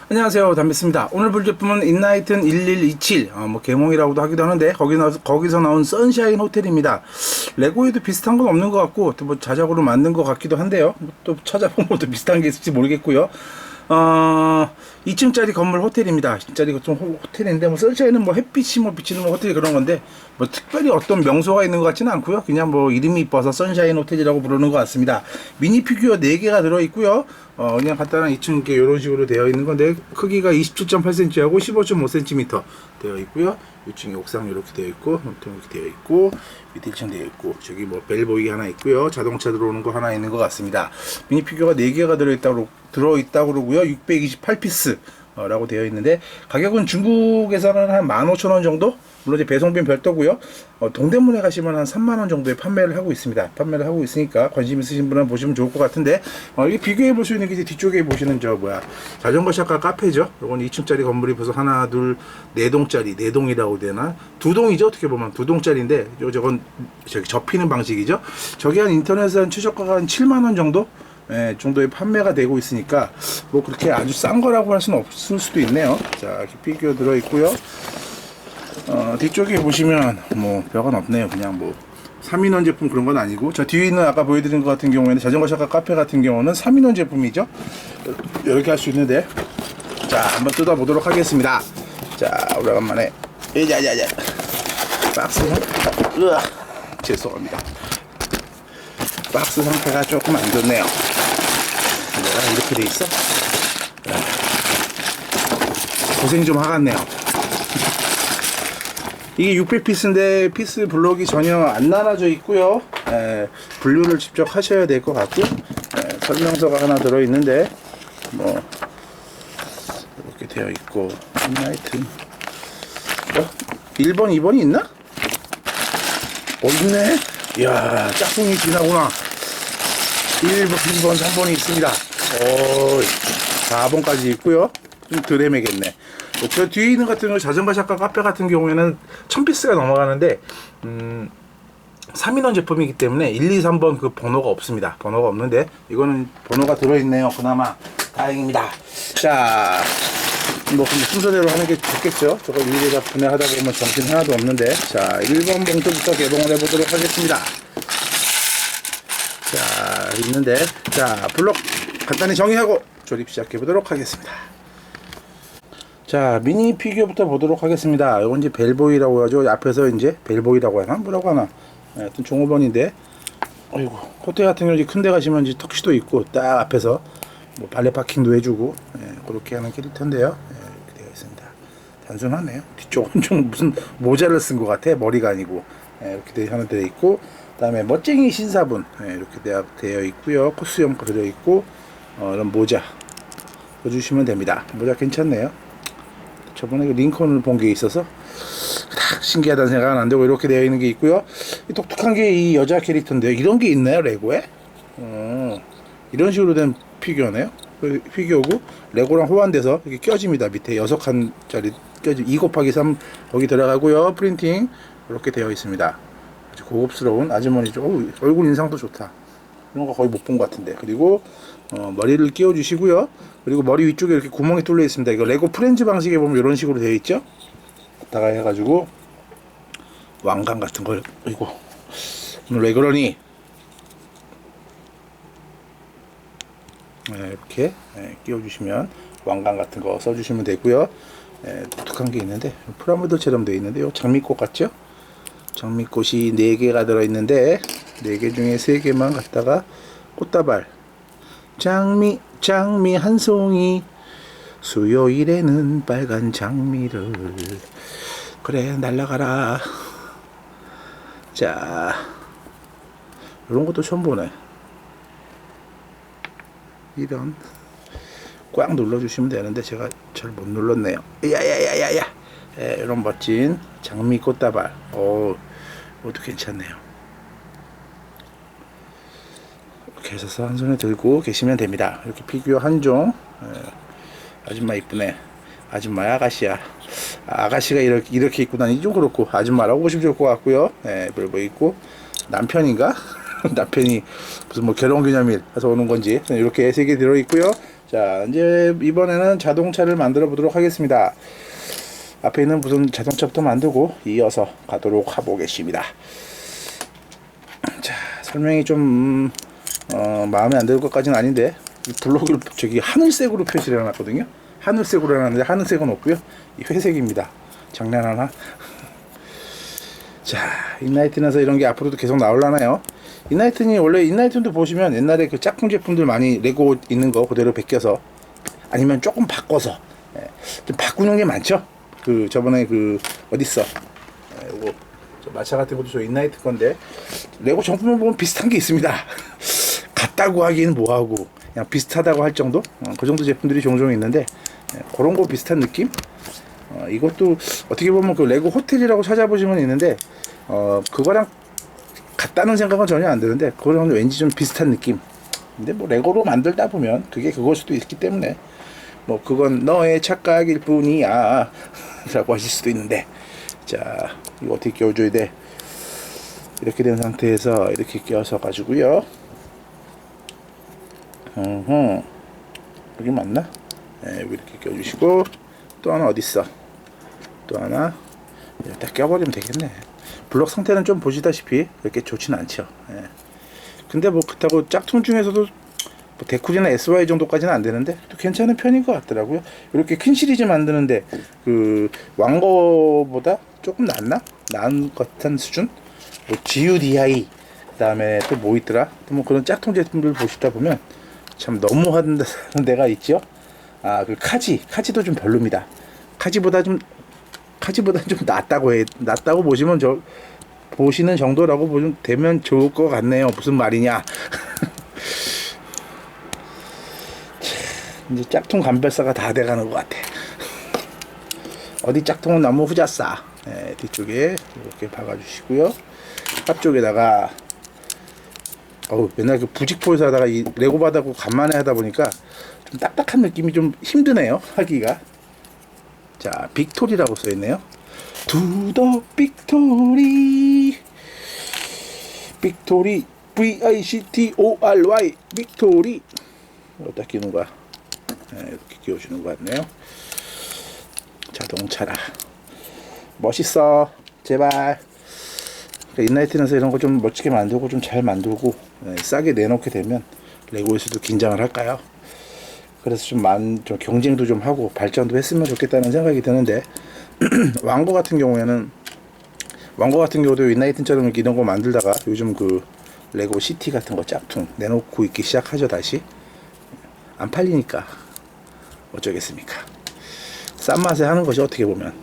안녕하세요, 담비스입니다. 오늘 볼 제품은 인라이튼 1127 개몽이라고도 하기도 하는데 거기서 나온 선샤인 호텔입니다. 레고에도 비슷한 건 없는 것 같고 또 뭐 자작으로 만든 것 같기도 한데요. 또 찾아보면 또 비슷한 게 있을지 모르겠고요. 2층짜리 건물 호텔입니다. 2층짜리 좀 호텔인데 뭐 선샤인은 뭐 햇빛이 뭐 비치는 뭐 호텔 그런 건데 뭐 특별히 어떤 명소가 있는 것 같지는 않고요. 그냥 뭐 이름이 이뻐서 선샤인 호텔이라고 부르는 것 같습니다. 미니 피규어 4개가 들어 있고요. 그냥 간단한 2층 이렇게 이런 식으로 되어 있는 건데 크기가 27.8cm하고 15.5cm 되어 있고요. 2층에 옥상 이렇게 되어 있고 이렇게 되어 있고 밑에 1층 되어 있고 저기 뭐 벨보이 하나 있고요. 자동차 들어오는 거 하나 있는 것 같습니다. 미니 피규어가 4개가 들어있다고 그러고요. 628피스 라고 되어 있는데 가격은 중국에서는 한 15,000원 정도? 물론 이제 배송비는 별도고요. 동대문에 가시면 한 3만원 정도에 판매를 하고 있습니다. 판매를 하고 있으니까 관심 있으신 분은 보시면 좋을 것 같은데 이게 비교해 볼 수 있는 게 이제 뒤쪽에 보시는 자전거 샵과 카페죠. 이건 2층짜리 건물이 벌써 하나, 둘, 4동짜리, 4동이라고 되나? 2동이죠. 어떻게 보면 2동짜리인데 저건 저기 접히는 방식이죠. 저게 한 인터넷에 한 최저가가 한 7만원 정도? 정도의 판매가 되고 있으니까 뭐 그렇게 아주 싼 거라고 할 수는 없을 수도 있네요. 자, 이렇게 피규어 들어 있고요. 뒤쪽에 보시면 뭐 별건 없네요. 그냥 뭐 3인원 제품 그런 건 아니고 저 뒤에 있는 아까 보여드린 것 같은 경우에는 자전거 샵과 카페 같은 경우는 3인원 제품이죠. 이렇게 할 수 있는데 자, 한번 뜯어 보도록 하겠습니다. 자, 오래간만에 야야야야 박스는 죄송합니다. 박스 상태가 조금 안 좋네요. 내가 이렇게 돼 있어? 고생 좀 하겠네요. 이게 600피스인데 피스 블록이 전혀 안 나눠져 있고요. 분류를 직접 하셔야 될 것 같고 설명서가 하나 들어 있는데 뭐 이렇게 되어 있고 인라이튼 1번 2번이 있나? 있네. 이야, 짝꿍이 지나구나. 1번 2번 3번이 있습니다. 4번까지 있고요. 좀 덜 헤매겠네. 저 뒤에 있는 같은 경우 자전거 샵과 카페 같은 경우에는 1000피스가 넘어가는데 3인원 제품이기 때문에 1, 2, 3번 그 번호가 없습니다. 번호가 없는데 이거는 번호가 들어있네요. 그나마 다행입니다. 자, 뭐 근데 순서대로 하는 게 좋겠죠. 저거 일일이 다 분해하다 보면 정신 하나도 없는데 자, 1번 봉투부터 개봉을 해보도록 하겠습니다. 자, 있는데 자, 블록 간단히 정의하고 조립 시작해 보도록 하겠습니다. 자, 미니 피규어부터 보도록 하겠습니다. 이건 이제 벨보이라고 하죠. 앞에서 이제 벨보이라고 하나? 뭐라고 하나? 하여튼 종업원인데, 어이구, 호텔 같은 경우 큰 데 가시면 이제 턱시도 있고, 딱 앞에서 뭐 발레 파킹도 해주고, 그렇게 하는 캐릭터인데요. 이렇게 되어 있습니다. 단순하네요. 뒤쪽은 좀 무슨 모자를 쓴 것 같아. 머리가 아니고. 이렇게 하나 되어 있고, 그 다음에 멋쟁이 신사분, 이렇게 되어 있고요. 코스염 들어 있고, 이런 모자. 써주시면 됩니다. 모자 괜찮네요. 저번에 그 링컨을 본 게 있어서 딱 신기하다는 생각은 안 들고 이렇게 되어 있는 게 있고요. 독특한 게 이 여자 캐릭터인데요. 이런 게 있나요, 레고에? 이런 식으로 된 피규어네요. 피규어고 레고랑 호환돼서 이렇게 껴집니다. 밑에 6칸짜리 껴지 2 곱하기 3 거기 들어가고요. 프린팅 이렇게 되어 있습니다. 아주 고급스러운 아주머니죠. 얼굴 인상도 좋다. 이런 거 거의 못 본 것 같은데. 그리고 머리를 끼워 주시고요. 그리고 머리 위쪽에 이렇게 구멍이 뚫려 있습니다. 이거 레고 프렌즈 방식에 보면 이런 식으로 되어 있죠. 다가 해가지고 왕관 같은 걸, 이거 오늘 왜 그러니? 이렇게 끼워 주시면 왕관 같은 거 써주시면 되고요. 독특한 게 있는데 프라모델처럼 되어 있는데 요 장미꽃 같죠? 장미꽃이 4개가 들어 있는데 4개 중에 3개만 갖다가 꽃다발 장미 한 송이 수요일에는 빨간 장미를 그래 날라가라. 자, 이런 것도 처음 보네. 이런 꽉 눌러주시면 되는데 제가 잘 못 눌렀네요. 야야야야야. 이런 멋진 장미 꽃다발. 이것도 괜찮네요. 이렇게 해서 한 손에 들고 계시면 됩니다. 이렇게 피규어 한 종. 아줌마 이쁘네. 아줌마야, 아가씨야. 아가씨가 이렇게 입고 다니기 좀 그렇고 아줌마라고 보시면 좋을 것 같고요. 별거 있고 남편인가? 남편이 무슨 뭐 결혼기념일 해서 오는 건지 이렇게 3개 들어있고요. 자, 이제 이번에는 자동차를 만들어 보도록 하겠습니다. 앞에 있는 무슨 자동차부터 만들고 이어서 가도록 하보겠습니다. 자, 설명이 좀 마음에 안 들 것까지는 아닌데 블록을 저기 하늘색으로 표시를 해놨거든요. 하늘색으로 해놨는데 하늘색은 없고요. 이 회색입니다. 장난하나? 자, 인라이튼에서 이런 게 앞으로도 계속 나올라나요? 인라이튼이 원래 인라이튼도 보시면 옛날에 그 짝퉁 제품들 많이 레고 있는 거 그대로 베껴서 아니면 조금 바꿔서 좀 바꾸는 게 많죠. 그 저번에 그 어딨어? 요거 저 마차 같은 것도 저 인라이트 건데 레고 정품을 보면 비슷한 게 있습니다. 같다고 하기는 뭐하고 그냥 비슷하다고 할 정도? 그 정도 제품들이 종종 있는데 그런 거 비슷한 느낌? 이것도 어떻게 보면 그 레고 호텔이라고 찾아보시면 있는데 그거랑 같다는 생각은 전혀 안 드는데 그거랑 왠지 좀 비슷한 느낌. 근데 뭐 레고로 만들다 보면 그게 그걸 수도 있기 때문에 뭐 그건 너의 착각일 뿐이야 라고 하실 수도 있는데, 자, 이거 어떻게 껴줘야 돼? 이렇게 된 상태에서 이렇게 껴서 가지고요. 여기 맞나? 네, 이렇게 껴주시고 또 하나 어딨어? 또 하나 딱 껴버리면 되겠네. 블록 상태는 좀 보시다시피 그렇게 좋진 않죠. 예. 근데 뭐 그렇다고 짝퉁 중에서도 뭐 데쿨이나 SY 정도까지는 안 되는데 또 괜찮은 편인 것 같더라고요. 이렇게 큰 시리즈 만드는데 그 왕거보다 조금 낫나? 나은 것 같은 수준? 뭐 GUDI 그다음에 또 뭐 있더라? 또 뭐 그런 짝퉁 제품들 보시다 보면 참 너무한 데가 있죠. 아, 그 카지도 좀 별로입니다. 카지보다 좀 낫다고 보시면 보시는 정도라고 보시면 되면 좋을 것 같네요. 무슨 말이냐? 이제 짝퉁 감별사가 다 돼가는 것 같아. 어디 짝퉁은 너무 후졌어. 네, 뒤쪽에 이렇게 박아주시고요. 앞쪽에다가 맨날 그 부직포에서 하다가 이 레고 바닥고 간만에 하다 보니까 좀 딱딱한 느낌이 좀 힘드네요, 하기가. 자, 빅토리라고 써있네요. 두더 빅토리 VICTORY 빅토리. 어디다 끼는 거야? 네, 이렇게 끼워주는 것 같네요. 자동차라 멋있어 제발. 인라이트에서 이런 거 좀 멋지게 만들고 좀 잘 만들고 싸게 내놓게 되면 레고에서도 긴장을 할까요? 그래서 좀 경쟁도 좀 하고 발전도 했으면 좋겠다는 생각이 드는데 왕거 같은 경우도 인라이튼처럼 이런 거 만들다가 요즘 그 레고 시티 같은 거 짝퉁 내놓고 있기 시작하죠. 다시 안 팔리니까 어쩌겠습니까? 싼 맛에 하는 것이 어떻게 보면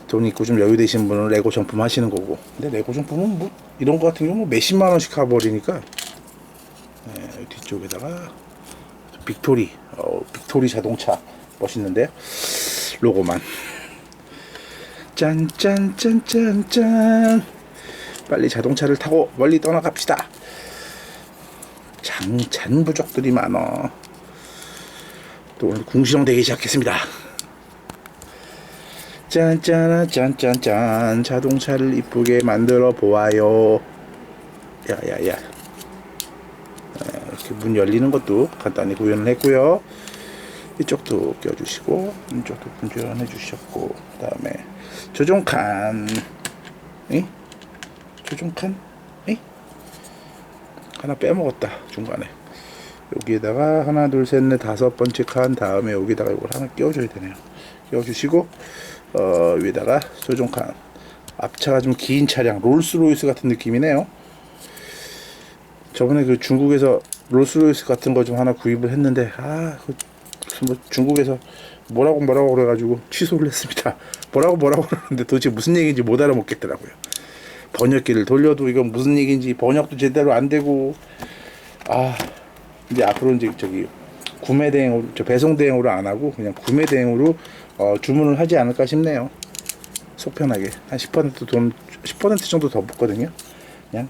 돈 있고 좀 여유 되신 분은 레고 정품 하시는 거고, 근데 레고 정품은 뭐 이런 거 같은 경우는 몇십만 원씩 가버리니까 뒤쪽에다가 빅토리 자동차 멋있는데 로고만 짠짠짠짠짠. 빨리 자동차를 타고 멀리 떠나갑시다. 잔부족들이 많어. 또 오늘 궁시렁 되기 시작했습니다. 짠짠짠짠짠. 자동차를 이쁘게 만들어 보아요. 야야야. 이렇게 문 열리는 것도 간단히 구현을 했고요. 이쪽도 껴주시고 이쪽도 분주해 주셨고, 그 다음에 조종칸 하나 빼먹었다 중간에. 여기에다가 하나 둘 셋 넷 다섯 번째 칸 다음에 여기다가 이걸 하나 끼워줘야 되네요. 끼워주시고 위에다가 조종칸. 앞차가 좀 긴 차량 롤스로이스 같은 느낌이네요. 저번에 그 중국에서 롤스로이스 같은 거 좀 하나 구입을 했는데 뭐 중국에서 뭐라고 그래가지고 취소를 했습니다. 뭐라고 그러는데 도대체 무슨 얘기인지 못 알아먹겠더라고요. 번역기를 돌려도 이건 무슨 얘기인지 번역도 제대로 안 되고, 이제 앞으로 이제 구매 대행으로, 배송 대행으로 안 하고 그냥 구매 대행으로 주문을 하지 않을까 싶네요. 속 편하게 한 10% 정도 더 붙거든요. 그냥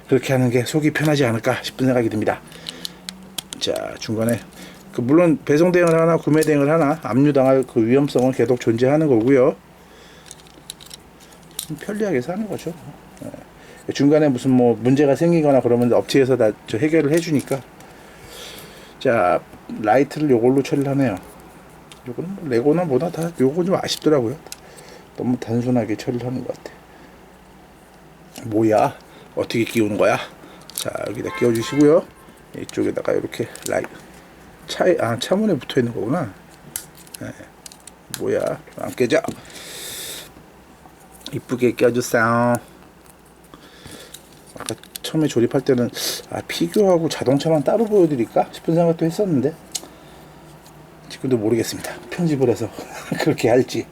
그렇게 하는 게 속이 편하지 않을까 싶은 생각이 듭니다. 자, 중간에 물론 배송 대행을 하나 구매 대행을 하나 압류당할 그 위험성은 계속 존재하는 거고요. 편리하게 사는 거죠. 중간에 무슨 뭐 문제가 생기거나 그러면 업체에서 다 해결을 해주니까 자, 라이트를 요걸로 처리를 하네요. 요거는 뭐 레고나 뭐나 다 요거 좀 아쉽더라고요. 너무 단순하게 처리를 하는 것 같아. 뭐야? 어떻게 끼우는 거야? 자, 여기다 끼워주시고요. 이쪽에다가 이렇게 차문에 붙어 있는 거구나. 네. 뭐야? 안 깨져? 이쁘게 껴주세요. 아까 처음에 조립할 때는 피규어하고 자동차만 따로 보여드릴까 싶은 생각도 했었는데 지금도 모르겠습니다. 편집을 해서 그렇게 할지.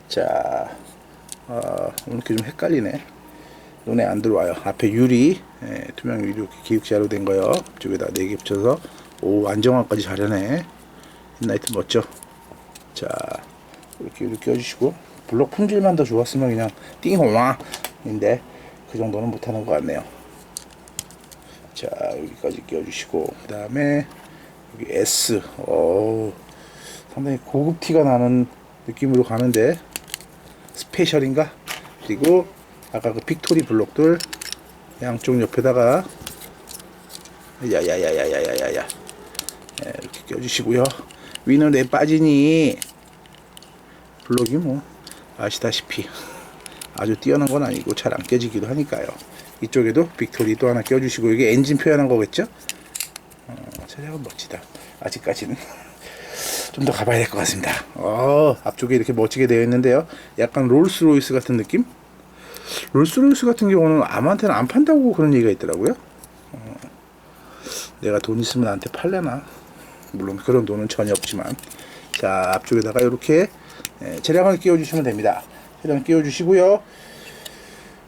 자, 이렇게 좀 헷갈리네. 눈에 안 들어와요. 앞에 유리, 투명 유리 이렇게 기역자로 된 거요. 이쪽에다 4개 붙여서 오, 안정화까지 잘하네. 인라이트 멋져. 자, 이렇게 껴주시고 블록 품질만 더 좋았으면 그냥 띵호마인데 그 정도는 못하는 것 같네요. 자, 여기까지 끼워주시고 그 다음에 여기 S, 상당히 고급 티가 나는 느낌으로 가는데 스페셜인가? 그리고 아까 그 빅토리 블록들 양쪽 옆에다가 야야야야야야야야 이렇게 껴주시고요. 위는 왜 빠지니? 블록이 뭐 아시다시피 아주 뛰어난 건 아니고 잘 안 깨지기도 하니까요. 이쪽에도 빅토리 또 하나 껴주시고 이게 엔진 표현한 거겠죠? 차량은 멋지다. 아직까지는 좀 더 가봐야 될 것 같습니다. 앞쪽에 이렇게 멋지게 되어 있는데요. 약간 롤스로이스 같은 느낌? 롤스로이스 같은 경우는 암한테는 안 판다고 그런 얘기가 있더라고요. 내가 돈 있으면 나한테 팔래나? 물론 그런 돈은 전혀 없지만. 자, 앞쪽에다가 이렇게 차량을 끼워주시면 됩니다. 차량 끼워주시고요.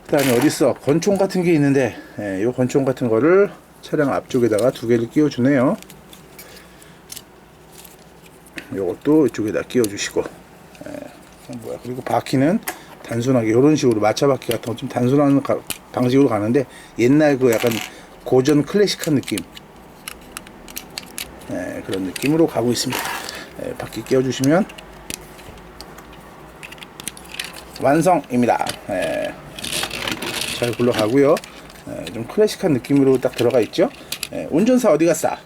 그 다음에 어딨어? 권총 같은 게 있는데 이 권총 같은 거를 차량 앞쪽에다가 2개를 끼워주네요. 요것도 이쪽에다 끼워주시고 뭐야. 그리고 바퀴는 단순하게 이런 식으로 마차 바퀴 같은 거 좀 단순한 방식으로 가는데 옛날 그 약간 고전 클래식한 느낌 그런 느낌으로 가고 있습니다. 바퀴 끼워주시면 완성입니다. 잘 굴러가고요. 좀 클래식한 느낌으로 딱 들어가 있죠. 운전사 어디 갔어?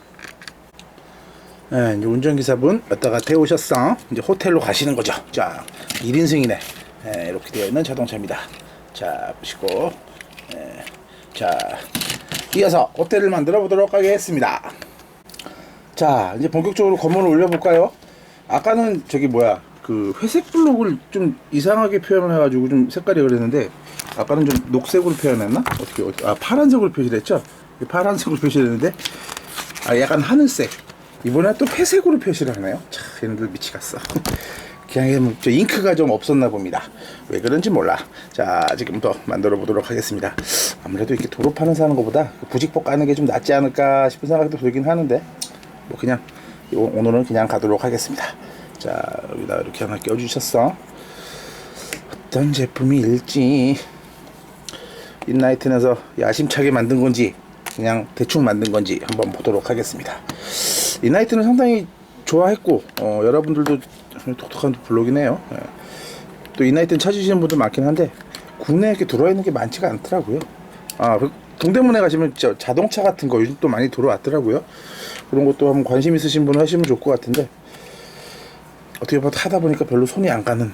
이제 운전기사분 여기다가 태우셨어. 이제 호텔로 가시는 거죠. 자, 1인승이네. 이렇게 되어 있는 자동차입니다. 자, 보시고 자, 이어서 호텔을 만들어 보도록 하겠습니다. 자, 이제 본격적으로 건물을 올려볼까요? 아까는 저기 뭐야 그 회색 블록을 좀 이상하게 표현을 해가지고 좀 색깔이 그랬는데 아까는 좀 녹색으로 표현했나? 어떻게 파란색으로 표시를 했죠? 파란색으로 표시를 했는데 약간 하늘색. 이번에 또 회색으로 표시를 하네요. 참, 얘네들 미치겠어. 그냥 저 잉크가 좀 없었나 봅니다. 왜 그런지 몰라. 자, 지금부터 만들어 보도록 하겠습니다. 아무래도 이렇게 도로판을 사는 것보다 부직포 까는 게 좀 낫지 않을까 싶은 생각도 들긴 하는데 뭐 그냥 오늘은 그냥 가도록 하겠습니다. 자, 여기다 이렇게 하나 껴주셨어. 어떤 제품일지 인라이튼에서 야심차게 만든 건지 그냥 대충 만든 건지 한번 보도록 하겠습니다. 인라이튼은 상당히 좋아했고 여러분들도 독특한 블록이네요. 또 인라이튼 찾으시는 분들 많긴 한데 국내에 이렇게 들어와 있는 게 많지가 않더라고요. 동대문에 가시면 자동차 같은 거 요즘 또 많이 들어왔더라고요. 그런 것도 한번 관심 있으신 분은 하시면 좋을 것 같은데 어떻게 하다 보니까 별로 손이 안 가는.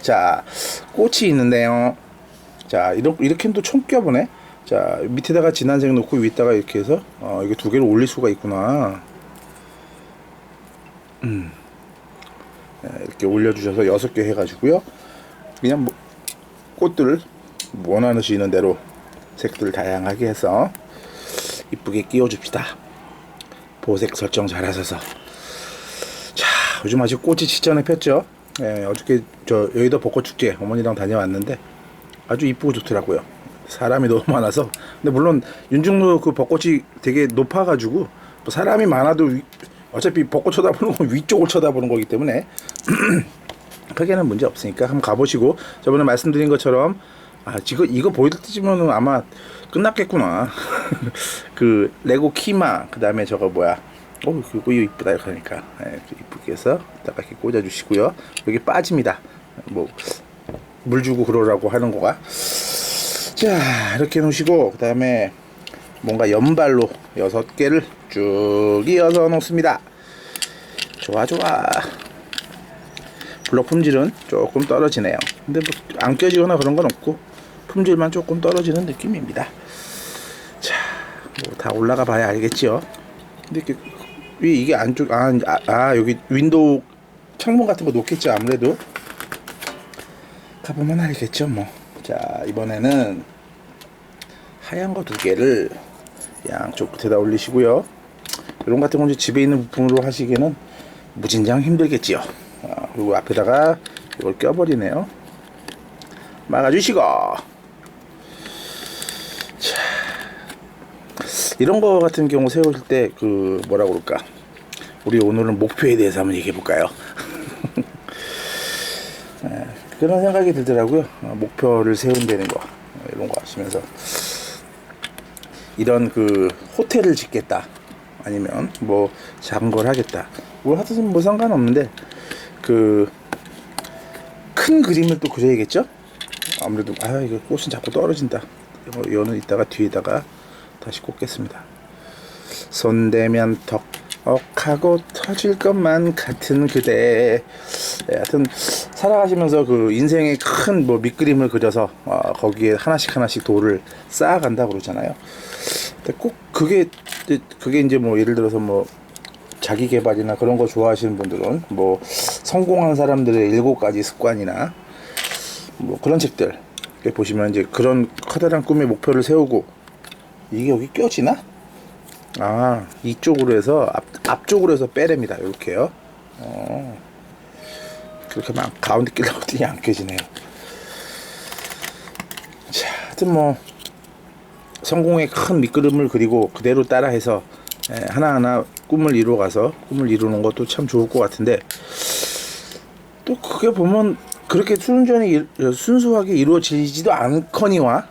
자, 꽃이 있는데요. 자, 이렇게 또 총 껴보네. 자, 밑에다가 진한색 놓고 위에다가 이렇게 해서 이게 2개를 올릴 수가 있구나. 이렇게 올려주셔서 6개 해가지고요. 그냥 뭐 꽃들을 원하시는 대로 색들 다양하게 해서 이쁘게 끼워줍시다. 보색 설정 잘 하셔서. 자, 요즘 아직 꽃이 직전에 폈죠. 어저께 저 여의도 벚꽃축제 어머니랑 다녀왔는데 아주 이쁘고 좋더라고요. 사람이 너무 많아서. 근데 물론 윤중로 그 벚꽃이 되게 높아가지고 뭐 사람이 많아도 어차피 벚꽃 쳐다보는 건 위쪽을 쳐다보는 거기 때문에 크게는 문제 없으니까 한번 가보시고 저번에 말씀드린 것처럼 지금 이거 보일 때쯤에는 아마 끝났겠구나. 그 레고 키마 그 다음에 저거 뭐야 이거 이쁘다 이렇게 하니까 이쁘게 해서 딱 이렇게 꽂아주시고요. 여기 빠집니다. 뭐 물 주고 그러라고 하는 거가. 자, 이렇게 놓으시고 그 다음에 뭔가 연발로 6개를 쭉 이어서 놓습니다. 좋아 좋아. 블록 품질은 조금 떨어지네요. 근데 뭐 안 껴지거나 그런 건 없고 품질만 조금 떨어지는 느낌입니다. 자, 뭐 다 올라가 봐야 알겠지요. 근데 이게 안쪽 여기 윈도우 창문 같은 거 놓겠죠. 아무래도 가보면 알겠죠. 뭐. 자, 이번에는 하얀 거 2개를 양쪽 끝에다 올리시고요. 이런 같은 건 이제 집에 있는 부품으로 하시기에는 무진장 힘들겠지요. 그리고 앞에다가 이걸 껴버리네요. 막아주시고. 자, 이런 거 같은 경우 세울 때 그 뭐라 그럴까? 우리 오늘은 목표에 대해서 한번 얘기해 볼까요? 그런 생각이 들더라고요. 목표를 세운다는 거 이런 거 하시면서 이런 그 호텔을 짓겠다 아니면 뭐 작은 걸 하겠다 뭘 하든 뭐 상관없는데 그 큰 그림을 또 그려야겠죠. 아무래도 이거 꽃은 자꾸 떨어진다. 이거는 이따가 뒤에다가 다시 꽂겠습니다. 손대면 턱하고 터질 것만 같은 그대. 네, 하여튼 살아가시면서 그 인생의 큰 뭐 밑그림을 그려서 거기에 하나씩 돌을 쌓아간다 그러잖아요. 근데 꼭 그게 이제 뭐 예를 들어서 뭐 자기 개발이나 그런 거 좋아하시는 분들은 뭐 성공한 사람들의 7가지 습관이나 뭐 그런 책들 보시면 이제 그런 커다란 꿈의 목표를 세우고 이게 여기 껴지나? 이쪽으로 해서 앞쪽으로 해서 빼랍니다. 이렇게요. 그렇게 막 가운데 끼려고 했더니 안 껴지네요. 자, 하여튼 뭐 성공의 큰 밑그림을 그리고 그대로 따라해서 하나하나 꿈을 이루어가서 꿈을 이루는 것도 참 좋을 것 같은데 또 그게 보면 그렇게 순수하게 이루어지지도 않거니와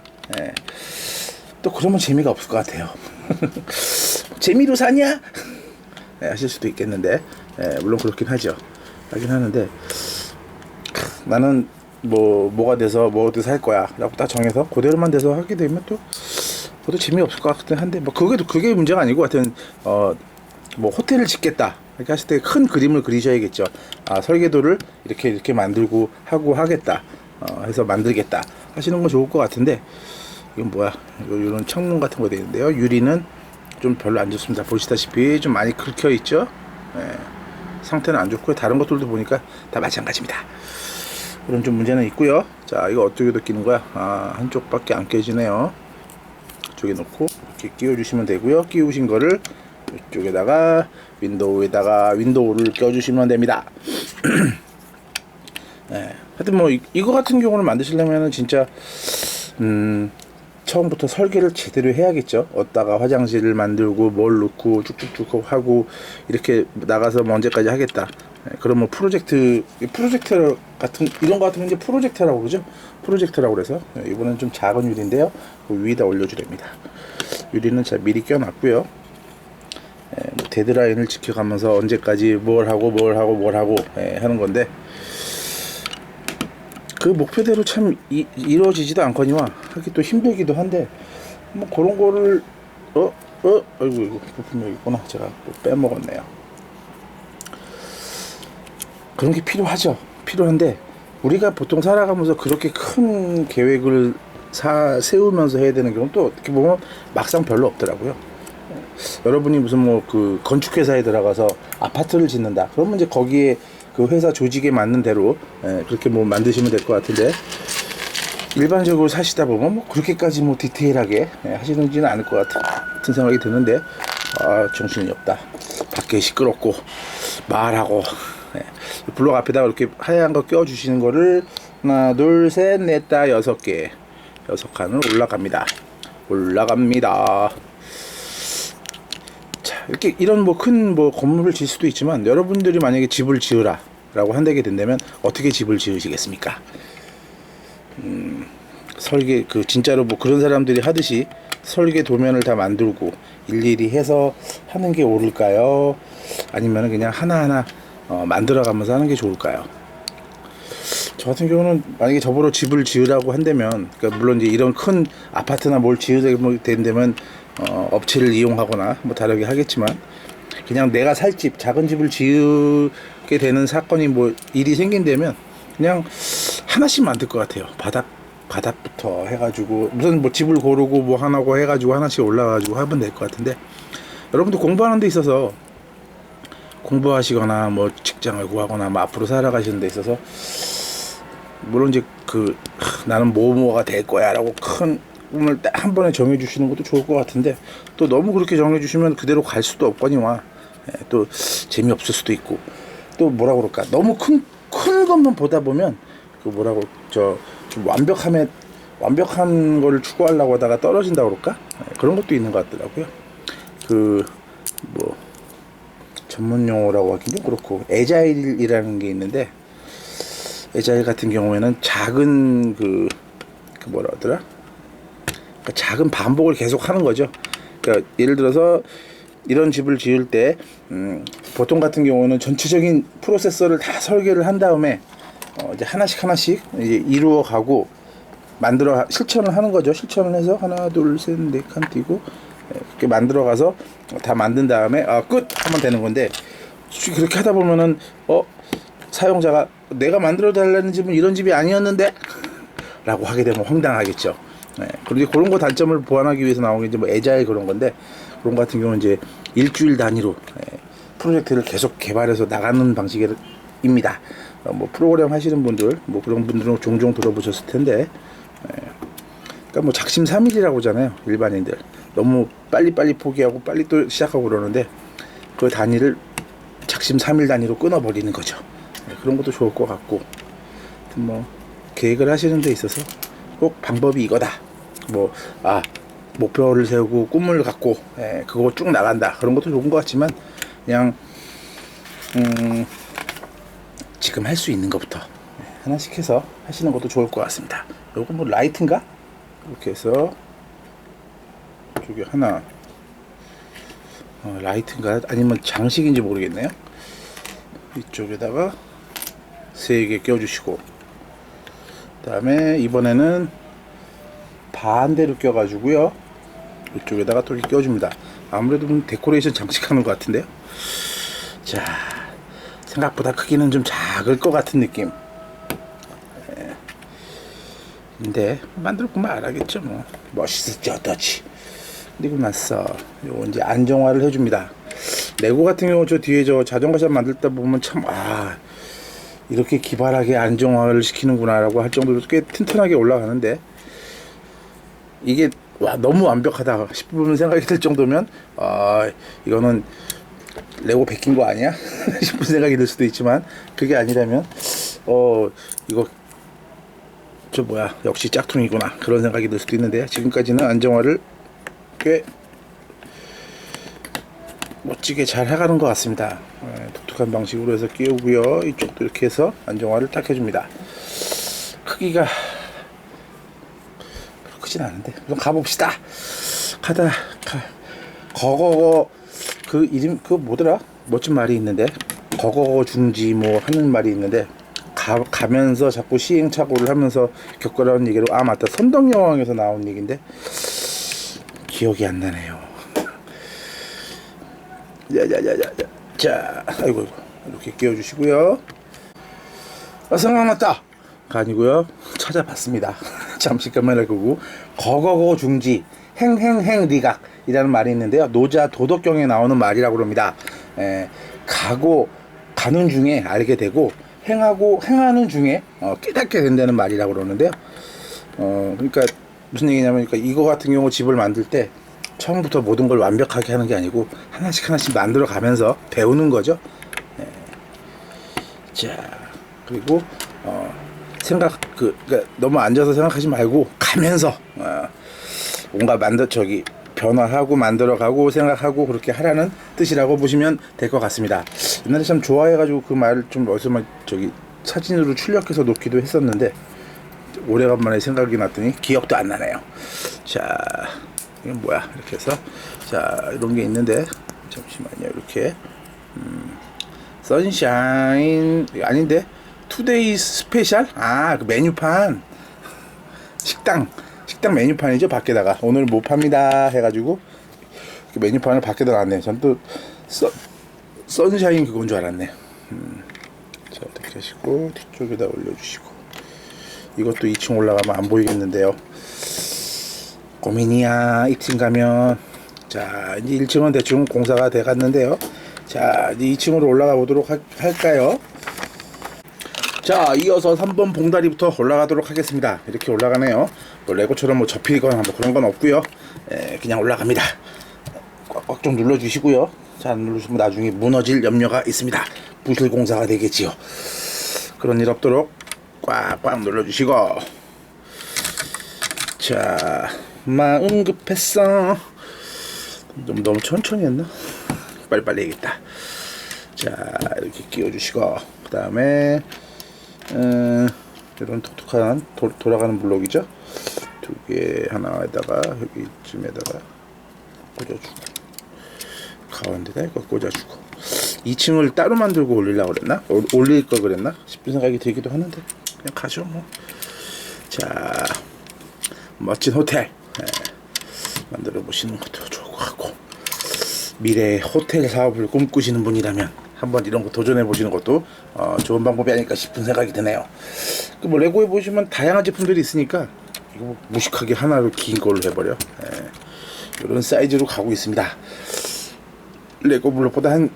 또 그러면 재미가 없을 것 같아요. 재미로 사냐? 하실 수도 있겠는데 물론 그렇긴 하죠. 하긴 하는데 나는 뭐가 돼서 뭐도 살 거야 라고 딱 정해서 그대로만 돼서 하게 되면 또 그것도 재미없을 것 같긴 한데 뭐 그게 문제가 아니고 하여튼 뭐 호텔을 짓겠다 이렇게 하실 때 큰 그림을 그리셔야겠죠. 설계도를 이렇게 만들고 하고 하겠다 해서 만들겠다 하시는 건 좋을 것 같은데 이건 뭐야 이런 창문 같은 거 되어 있는데요. 유리는 좀 별로 안 좋습니다. 보시다시피 좀 많이 긁혀 있죠. 상태는 안 좋고요. 다른 것들도 보니까 다 마찬가지입니다. 그런 좀 문제는 있고요. 자, 이거 어떻게 끼는 거야? 한쪽밖에 안 껴지네요. 이쪽에 놓고 이렇게 끼워주시면 되고요. 끼우신 거를 이쪽에다가 윈도우를 껴주시면 됩니다. 하여튼 뭐 이거 같은 경우는 만드시려면은 진짜 처음부터 설계를 제대로 해야겠죠. 어디다가 화장실을 만들고 뭘 넣고 쭉쭉쭉 하고 이렇게 나가서 뭐 언제까지 하겠다. 그럼 뭐 프로젝트 같은 이런 거 같은 건 이제 프로젝터라고 그러죠. 프로젝터라고 그래서 이번엔 좀 작은 유리인데요. 그 위에다 올려주랍니다. 유리는 제가 미리 껴놨고요. 뭐 데드라인을 지켜가면서 언제까지 뭘 하고 하는 건데 그 목표대로 참 이루어지지도 않거니와 하기 또 힘들기도 한데 뭐 그런 거를 아이고 이거 부품이 여기 있구나. 제가 또 빼먹었네요. 그런 게 필요하죠. 필요한데 우리가 보통 살아가면서 그렇게 큰 계획을 세우면서 해야 되는 경우는 또 어떻게 보면 막상 별로 없더라고요. 여러분이 무슨 뭐 그 건축회사에 들어가서 아파트를 짓는다 그러면 이제 거기에 그 회사 조직에 맞는 대로 그렇게 뭐 만드시면 될 것 같은데 일반적으로 사시다 보면 뭐 그렇게까지 뭐 디테일하게 하시는지는 않을 것 같은 생각이 드는데 정신이 없다. 밖에 시끄럽고 말하고 블록 앞에다가 이렇게 하얀 거 껴주시는 거를 하나 둘 셋 넷 다 6개 6칸을 올라갑니다. 자, 이렇게 이런 뭐 큰 뭐 건물을 지을 수도 있지만 여러분들이 만약에 집을 지으라 라고 한다게 된다면 어떻게 집을 지으시겠습니까? 설계 진짜로 뭐 그런 사람들이 하듯이 설계 도면을 다 만들고 일일이 해서 하는 게 옳을까요? 아니면 그냥 하나하나 만들어 가면서 하는 게 좋을까요? 저 같은 경우는 만약에 저보러 집을 지으라고 한다면, 그러니까 물론 이제 이런 큰 아파트나 뭘 지으게 된다면 업체를 이용하거나 뭐 다르게 하겠지만, 그냥 내가 살 집, 작은 집을 지으게 되는 사건이 뭐 일이 생긴다면 그냥 하나씩 만들 것 같아요. 바닥부터 해가지고 무슨 뭐 집을 고르고 뭐 하나고 해가지고 하나씩 올라가지고 하면 될 것 같은데, 여러분도 공부하는 데 있어서 공부하시거나 뭐 직장을 구하거나 뭐 앞으로 살아가시는 데 있어서 물론 이제 나는 뭐가 될 거야라고 큰 꿈을 딱 한 번에 정해 주시는 것도 좋을 것 같은데, 또 너무 그렇게 정해 주시면 그대로 갈 수도 없거니와 또 재미없을 수도 있고, 또 뭐라 그럴까, 너무 큰 것만 보다 보면 그 뭐라고 좀 완벽한 거를 추구하려고 하다가 떨어진다 그럴까, 그런 것도 있는 것 같더라고요. 뭐 전문 용어라고 하긴 좀 그렇고, 애자일이라는 게 있는데, 애자일 같은 경우에는 작은 뭐라 하더라, 그러니까 작은 반복을 계속 하는 거죠. 그러니까 예를 들어서 이런 집을 지을 때 보통 같은 경우는 전체적인 프로세서를 다 설계를 한 다음에 이제 하나씩 이제 이루어 가고 실천을 하는 거죠. 실천을 해서 하나 둘 셋 넷 칸 띄고 이렇게 만들어 가서 다 만든 다음에 끝 하면 되는 건데, 그렇게 하다 보면은 사용자가 내가 만들어 달라는 집은 이런 집이 아니었는데 라고 하게 되면 황당하겠죠. 그리고 그런 거 단점을 보완하기 위해서 나온 게 이제 뭐 애자일 그런 건데, 그런 거 같은 경우는 이제 일주일 단위로 프로젝트를 계속 개발해서 나가는 방식입니다. 뭐 프로그램 하시는 분들, 뭐 그런 분들은 종종 들어보셨을 텐데, 그러니까 뭐 작심삼일이라고 하잖아요. 일반인들 너무 빨리 포기하고 빨리 또 시작하고 그러는데, 그 단위를 작심삼일 단위로 끊어버리는 거죠. 그런 것도 좋을 것 같고, 뭐 계획을 하시는 데 있어서 꼭 방법이 이거다, 목표를 세우고 꿈을 갖고 그거 쭉 나간다, 그런 것도 좋은 것 같지만, 그냥 지금 할 수 있는 것부터 하나씩 해서 하시는 것도 좋을 것 같습니다. 요거 뭐 라이트인가? 이렇게 해서 이쪽에 하나, 라이트인가 아니면 장식인지 모르겠네요. 이쪽에다가 3개 껴주시고, 그 다음에 이번에는 반대로 껴가지고요, 이쪽에다가 또 이렇게 껴줍니다. 아무래도 데코레이션 장식하는 것 같은데요. 자, 생각보다 크기는 좀 작을 것 같은 느낌. 근데 만들어 보면 알아겠죠. 뭐 멋있을지 어떠지. 그리고 나서 요거 이제 안정화를 해줍니다. 레고 같은 경우 저 뒤에 저 자전거샷 만들다 보면 참 이렇게 기발하게 안정화를 시키는구나라고 할 정도로 꽤 튼튼하게 올라가는데, 이게 너무 완벽하다 싶으면 생각이 들 정도면 이거는 레고 베낀 거 아니야? 싶은 생각이 들 수도 있지만, 그게 아니라면 이거 역시 짝퉁이구나, 그런 생각이 들 수도 있는데, 지금까지는 안정화를 꽤 멋지게 잘 해가는 것 같습니다. 독특한 방식으로 해서 끼우고요, 이쪽도 이렇게 해서 안정화를 딱 해줍니다. 크기가 크진 않은데 우선 가봅시다. 거거거 이름 뭐더라, 멋진 말이 있는데, 거거거 중지 뭐 하는 말이 있는데, 가면서 자꾸 시행착오를 하면서 겪으라는 얘기로, 맞다, 선덕여왕에서 나온 얘기인데 기억이 안 나네요. 자, 아이고 이렇게 끼워주시고요. 생각났다 가 아니고요, 찾아봤습니다. 잠시 카메라 끄고, 거거거 중지 행행행 리각이라는 말이 있는데요, 노자 도덕경에 나오는 말이라고 합니다. 가는 중에 알게 되고, 행하는 중에 깨닫게 된다는 말이라고 그러는데요. 그러니까 무슨 얘기냐면, 그러니까 이거 같은 경우 집을 만들 때 처음부터 모든 걸 완벽하게 하는 게 아니고 하나씩 만들어 가면서 배우는 거죠. 자, 그리고 그러니까 너무 앉아서 생각하지 말고 가면서 뭔가 변화하고 만들어가고 생각하고 그렇게 하라는 뜻이라고 보시면 될 것 같습니다. 옛날에 참 좋아해가지고 그 말을 좀 어디서 사진으로 출력해서 놓기도 했었는데, 오래간만에 생각이 났더니 기억도 안 나네요. 자, 이건 뭐야, 이렇게 해서 이런 게 있는데, 잠시만요. 이렇게 선샤인 아닌데 투데이 스페셜? 아, 그 메뉴판. 식당 메뉴판이죠. 밖에다가 오늘 못 팝니다 해가지고 그 메뉴판을 밖에다 놨네. 전 또 선샤인 그건 줄 알았네. 자, 이렇게 하시고 뒤쪽에다 올려주시고, 이것도 2층 올라가면 안 보이겠는데요. 고민이야. 2층 가면. 자, 이제 1층은 대충 공사가 돼 갔는데요. 자, 이제 2층으로 올라가 보도록 할까요? 자, 이어서 3번 봉다리부터 올라가도록 하겠습니다. 이렇게 올라가네요. 뭐 레고처럼 뭐 접히거나 뭐 그런 건 없고요. 그냥 올라갑니다. 꽉꽉 좀 눌러주시고요. 자, 안 누르시면 나중에 무너질 염려가 있습니다. 부실 공사가 되겠지요. 그런 일 없도록 꽉꽉 눌러주시고. 자, 마음 급했어. 좀 너무 천천히 했나? 빨리빨리 해야겠다. 자, 이렇게 끼워주시고, 그 다음에 이런 톡톡한 돌아가는 블록이죠. 두 개 하나에다가 여기쯤에다가 꽂아주고, 가운데다 이거 꽂아주고. 2층을 따로 만들고 올리려고 그랬나? 올릴 걸 그랬나? 싶은 생각이 들기도 하는데 그냥 가죠 뭐. 자, 멋진 호텔 만들어 보시는 것도 좋을 것 같고, 미래의 호텔 사업을 꿈꾸시는 분이라면 한번 이런 거 도전해 보시는 것도 좋은 방법이 아닐까 싶은 생각이 드네요. 그 뭐 레고에 보시면 다양한 제품들이 있으니까 이거 뭐 무식하게 하나로 긴 걸로 해버려. 이런 사이즈로 가고 있습니다. 레고 블록보다 한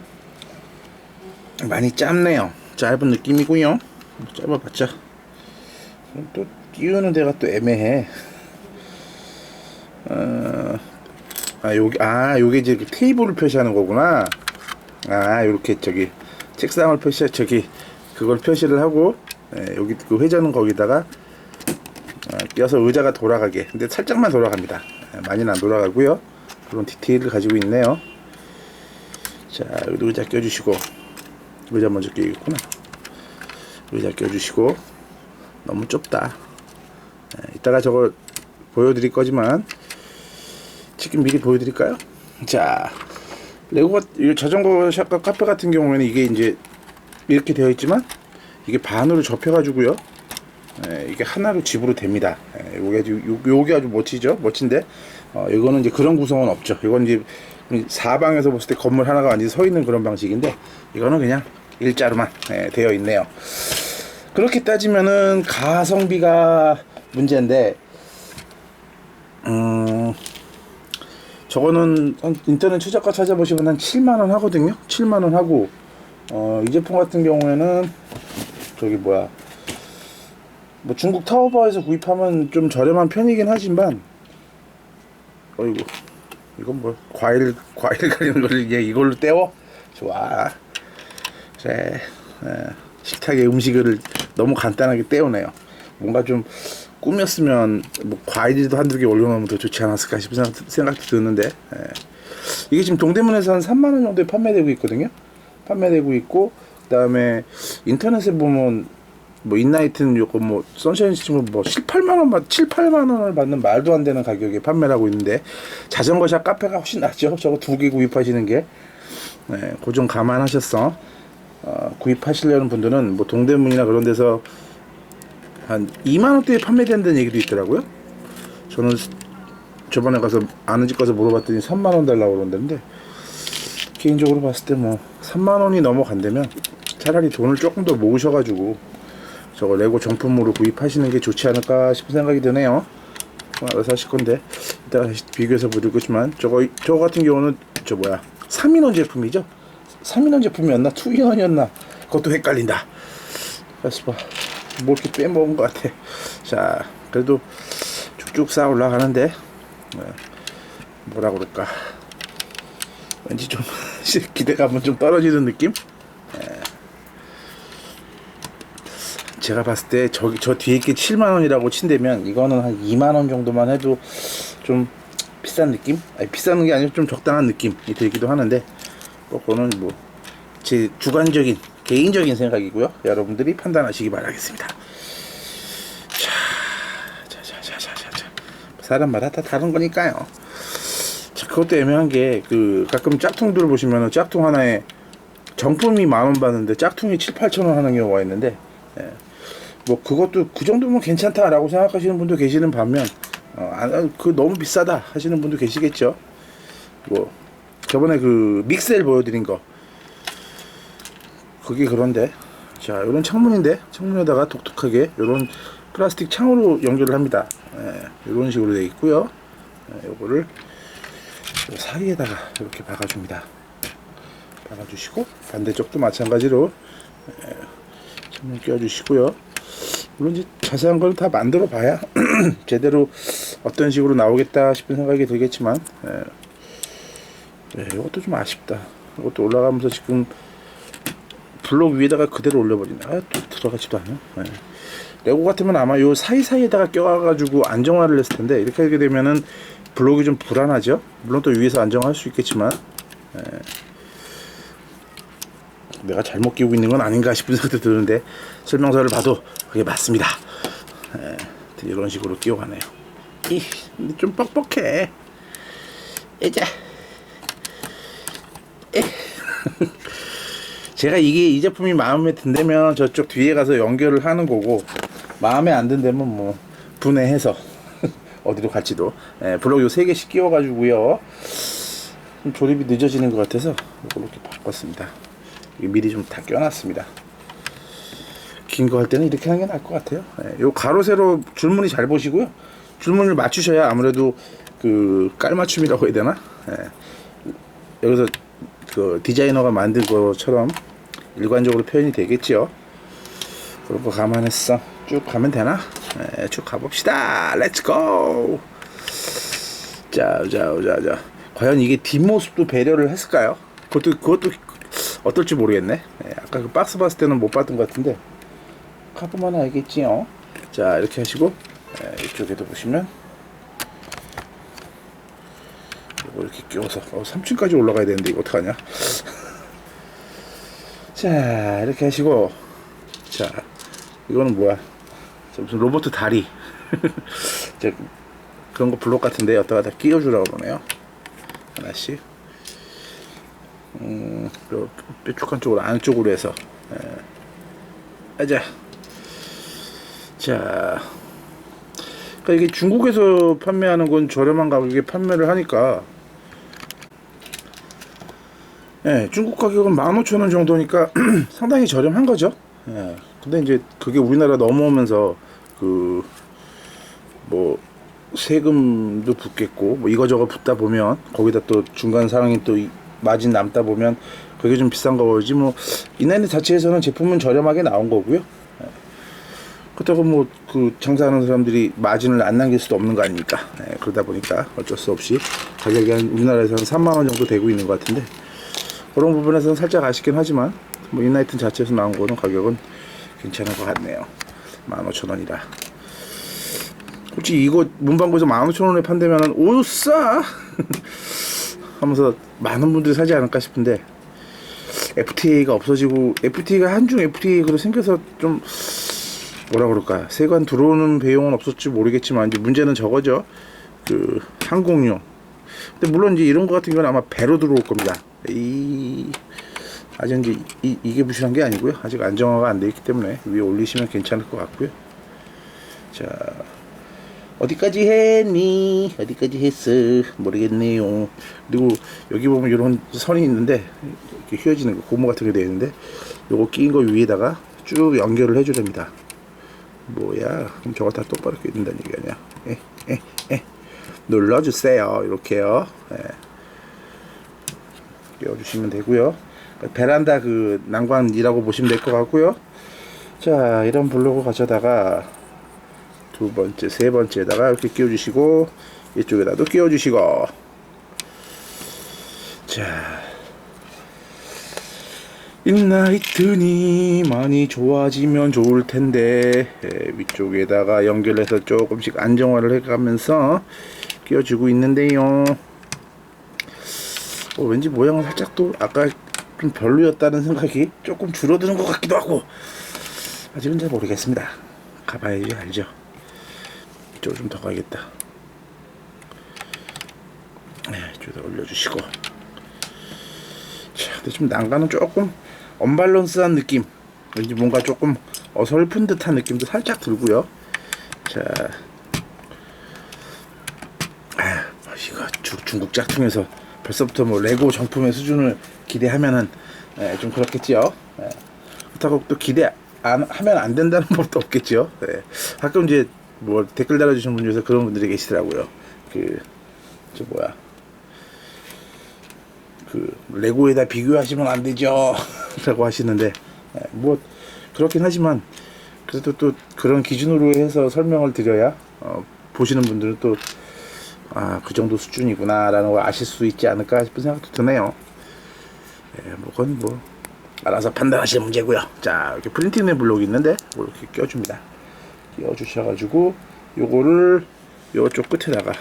많이 짧네요. 짧은 느낌이고요. 짧아봤자 또 띄우는 데가 또 애매해. 요게 이제 테이블을 표시하는 거구나. 요렇게 저기 책상을 그걸 표시를 하고, 여기 그 회전은 거기다가 껴서 의자가 돌아가게. 근데 살짝만 돌아갑니다. 많이는 안 돌아가고요. 그런 디테일을 가지고 있네요. 자, 여기 의자 껴주시고, 의자 먼저 끼겠구나. 의자 껴주시고. 너무 좁다. 이따가 저거 보여드릴 거지만 지금 미리 보여드릴까요? 자, 레고가 자전거 샵과 카페 같은 경우에는 이게 이제 이렇게 되어 있지만 이게 반으로 접혀가지고요. 이게 하나로 집으로 됩니다. 요게 아주 멋지죠? 멋진데, 이거는 이제 그런 구성은 없죠. 이건 이제 사방에서 봤을 때 건물 하나가 완전히 서 있는 그런 방식인데, 이거는 그냥 일자로만 되어 있네요. 그렇게 따지면은 가성비가 문제인데, 저거는 인터넷 최저가 찾아보시면 한 7만원 하거든요. 7만원 하고, 이 제품 같은 경우에는 저기 뭐 중국 타오바오에서 구입하면 좀 저렴한 편이긴 하지만, 어이구, 이건 뭐 과일 가리는 걸 이걸로 때워? 좋아. 그래. 식탁에 음식을 너무 간단하게 때우네요. 뭔가 좀 꾸몄으면 뭐 과일도 한두 개 올려놓으면 더 좋지 않았을까 싶은 생각도 드는데, 이게 지금 동대문에서 한 3만원 정도에 판매되고 있거든요. 판매되고 있고, 그 다음에 인터넷에 보면 뭐 인나이트는 요거 뭐 선샤인 시스템은 뭐 7, 8만원을 받는 말도 안 되는 가격에 판매를 하고 있는데, 자전거샵 카페가 훨씬 낫죠. 저거 두 개 구입하시는 게. 그 좀 감안하셔서 구입하시려는 분들은 뭐 동대문이나 그런 데서 한 2만원대에 판매된다는 얘기도 있더라고요. 저는 저번에 가서 아는 집 가서 물어봤더니 3만원 달라고 그러는데, 개인적으로 봤을 때 뭐 3만원이 넘어간다면 차라리 돈을 조금 더 모으셔가지고 저거 레고 정품으로 구입하시는 게 좋지 않을까 싶은 생각이 드네요. 알아서 하실 건데 이따가 다시 비교해서 보여줄 거지만, 저거 같은 경우는 3인원 제품이죠. 3인원 제품이었나 2인원이었나 그것도 헷갈린다. 다시 봐, 뭐 이렇게 빼먹은 것 같아. 자, 그래도 쭉쭉 쌓아 올라가는데, 뭐라 그럴까, 왠지 좀 기대감은 좀 떨어지는 느낌? 제가 봤을 때 저 뒤에 게 7만원이라고 친다면 이거는 한 2만원 정도만 해도 좀 비싼 느낌? 아니, 비싼 게 아니고 좀 적당한 느낌이 들기도 하는데, 그거는 뭐 제 주관적인 개인적인 생각이고요. 여러분들이 판단하시기 바라겠습니다. 자, 사람마다 다 다른 거니까요. 자, 그것도 애매한 게, 가끔 짝퉁들을 보시면은 짝퉁 하나에 정품이 10,000원 받는데 짝퉁이 7, 8,000원 하는 경우가 있는데, 뭐 그것도 그 정도면 괜찮다라고 생각하시는 분도 계시는 반면 그 너무 비싸다 하시는 분도 계시겠죠. 뭐 저번에 그 믹셀 보여드린 거 그게 그런데 자 이런 창문인데 창문에다가 독특하게 이런 플라스틱 창으로 연결을 합니다. 이런 식으로 되어 있고요. 요거를 요 사이에다가 이렇게 박아줍니다. 박아주시고 반대쪽도 마찬가지로 창문 끼워주시고요. 물론 이제 자세한 걸 다 만들어 봐야 제대로 어떤 식으로 나오겠다 싶은 생각이 들겠지만 이것도 좀 아쉽다. 이것도 올라가면서 지금 블록 위에다가 그대로 올려버리네. 또 들어가지도 않아. 레고 같으면 아마 요 사이사이에다가 껴가지고 안정화를 했을 텐데 이렇게 하게 되면은 블록이 좀 불안하죠. 물론 또 위에서 안정할 수 있겠지만 내가 잘못 끼우고 있는 건 아닌가 싶은 생각도 드는데 설명서를 봐도 그게 맞습니다. 이런 식으로 끼워가네요. 좀 뻑뻑해. 이제 제가 이 제품이 마음에 든다면 저쪽 뒤에 가서 연결을 하는 거고 마음에 안 든다면 뭐 분해해서 어디로 갈지도 블록 요 3개씩 끼워 가지고요 좀 조립이 늦어지는 것 같아서 이걸로 이렇게 바꿨습니다. 미리 좀 다 껴놨습니다. 긴 거 할 때는 이렇게 하는 게 나을 것 같아요. 요 가로 세로 줄무늬 잘 보시고요. 줄무늬를 맞추셔야 아무래도 그 깔맞춤이라고 해야 되나? 여기서 그 디자이너가 만든 것처럼 일관적으로 표현이 되겠죠. 그런 거 감안했어. 쭉 가면 되나? 쭉 가봅시다. 렛츠고. 자. 과연 이게 뒷모습도 배려를 했을까요? 그것도 어떨지 모르겠네. 아까 그 박스 봤을 때는 못 봤던 것 같은데 가보면 알겠지요. 자 이렇게 하시고 이쪽에도 보시면 이거 이렇게 끼워서 3층까지 올라가야 되는데 이거 어떡하냐. 자 이렇게 하시고 자 이거는 뭐야 무슨 로봇 다리 그런 거 블록 같은데 여기다가 다 끼워주라고 그러네요. 하나씩 뾰족한 쪽으로 안쪽으로 해서 자 그러니까 이게 중국에서 판매하는 건 저렴한 가격에 판매를 하니까 중국 가격은 15,000원 정도니까 상당히 저렴한 거죠. 근데 이제 그게 우리나라 넘어오면서 그 뭐 세금도 붙겠고 뭐 이거저거 붙다 보면 거기다 또 중간 상황이 또 마진 남다 보면 그게 좀 비싼 거지. 뭐 인터넷 자체에서는 제품은 저렴하게 나온 거고요. 그렇다고 뭐 그 장사하는 사람들이 마진을 안 남길 수도 없는 거 아닙니까? 그러다 보니까 어쩔 수 없이 가격이 한 우리나라에서는 3만 원 정도 되고 있는 것 같은데 그런 부분에서는 살짝 아쉽긴 하지만 뭐 인라이튼 자체에서 나온 거는 가격은 괜찮은 것 같네요. 15,000원이라. 솔직히 이거 문방구에서 15,000원에 판다면은 오 싸 하면서 많은 분들이 사지 않을까 싶은데 FTA가 없어지고 FTA가 한중 FTA로 생겨서 좀 뭐라 그럴까 세관 들어오는 비용은 없었지 모르겠지만 이제 문제는 저거죠. 그 항공료. 근데 물론 이제 이런 거 같은 경우는 아마 배로 들어올 겁니다. 아직 이제 이게 부실한 게 아니고요. 아직 안정화가 안 돼 있기 때문에 위에 올리시면 괜찮을 것 같고요. 자 어디까지 했니? 어디까지 했어? 모르겠네요. 그리고 여기 보면 이런 선이 있는데 이렇게 휘어지는 거 고무 같은 게 되어 있는데 요거 끼인 거 위에다가 쭉 연결을 해줘야 됩니다. 뭐야? 그럼 저거 다 똑바로 끼야 된다는 얘기 아니야? 눌러주세요. 이렇게요. 끼워주시면 되고요. 베란다 그 난관이라고 보시면 될 것 같고요. 자, 이런 블록을 가져다가 두 번째, 세 번째에다가 이렇게 끼워주시고 이쪽에다도 끼워주시고 자 인라이튼이 많이 좋아지면 좋을 텐데 위쪽에다가 연결해서 조금씩 안정화를 해가면서 끼워주고 있는데요. 왠지 모양은 살짝 또 아까 좀 별로였다는 생각이 조금 줄어드는 것 같기도 하고 아직은 잘 모르겠습니다. 가봐야지 알죠. 이쪽으로 좀 더 가야겠다. 이쪽에다 올려주시고 자, 근데 좀 난간은 조금 언밸런스한 느낌 왠지 뭔가 조금 어설픈 듯한 느낌도 살짝 들고요. 자, 이거 중국 짝퉁에서 벌써부터 뭐 레고 정품의 수준을 기대하면은 좀 그렇겠지요. 그렇다고 또 기대 하면 안 된다는 법도 없겠죠. 가끔 이제 뭐 댓글 달아주신 분 중에서 그런 분들이 계시더라고요. 저 뭐야, 레고에다 비교하시면 안 되죠 라고 하시는데, 뭐 그렇긴 하지만 그래도 또 그런 기준으로 해서 설명을 드려야 보시는 분들은 또 그 정도 수준이구나 라는 걸 아실 수 있지 않을까 싶은 생각도 드네요. 뭐 그건 뭐 알아서 판단하실 문제고요. 자, 이렇게 프린팅된 블록이 있는데 이렇게 껴줍니다. 끼워주셔가지고 요거를 요쪽 끝에다가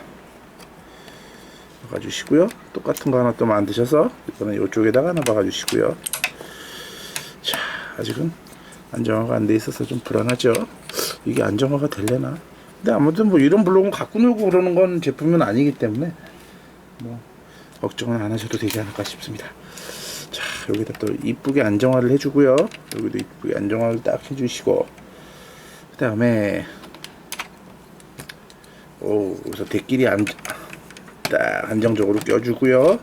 박아주시고요. 똑같은 거 하나 또 만드셔서 이거는 요쪽에다가 하나 박아주시고요. 자, 아직은 안정화가 안 돼 있어서 좀 불안하죠. 이게 안정화가 되려나? 근데 아무튼 뭐 이런 블록은 갖고 놀고 그러는 건 제품은 아니기 때문에 뭐 걱정은 안 하셔도 되지 않을까 싶습니다. 자, 여기다 또 이쁘게 안정화를 해주고요. 여기도 이쁘게 안정화를 딱 해주시고, 그 다음에 여기서 대끼리 딱 안정적으로 껴주고요.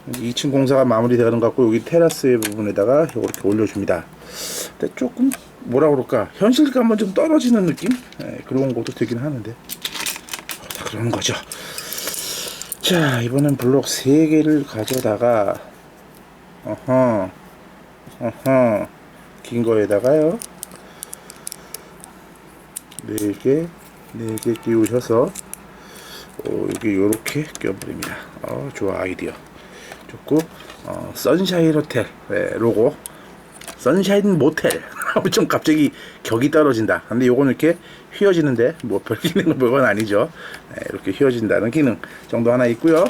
2층 공사가 마무리되는 것 같고 여기 테라스의 부분에다가 이렇게 올려줍니다. 근데 조금 뭐라 그럴까, 현실감은 좀 떨어지는 느낌? 그런 것도 되긴 하는데 다 그러는 거죠. 자, 이번엔 블록 3개를 가져다가 긴 거에다가요 4개 끼우셔서 여기 요렇게 껴버립니다. 좋아, 아이디어 좋고, 선샤인 호텔 로고, 선샤인 모텔 좀 갑자기 격이 떨어진다. 근데 요거는 이렇게 휘어지는데 뭐 별 기능은 별건 아니죠. 이렇게 휘어진다는 기능 정도 하나 있고요.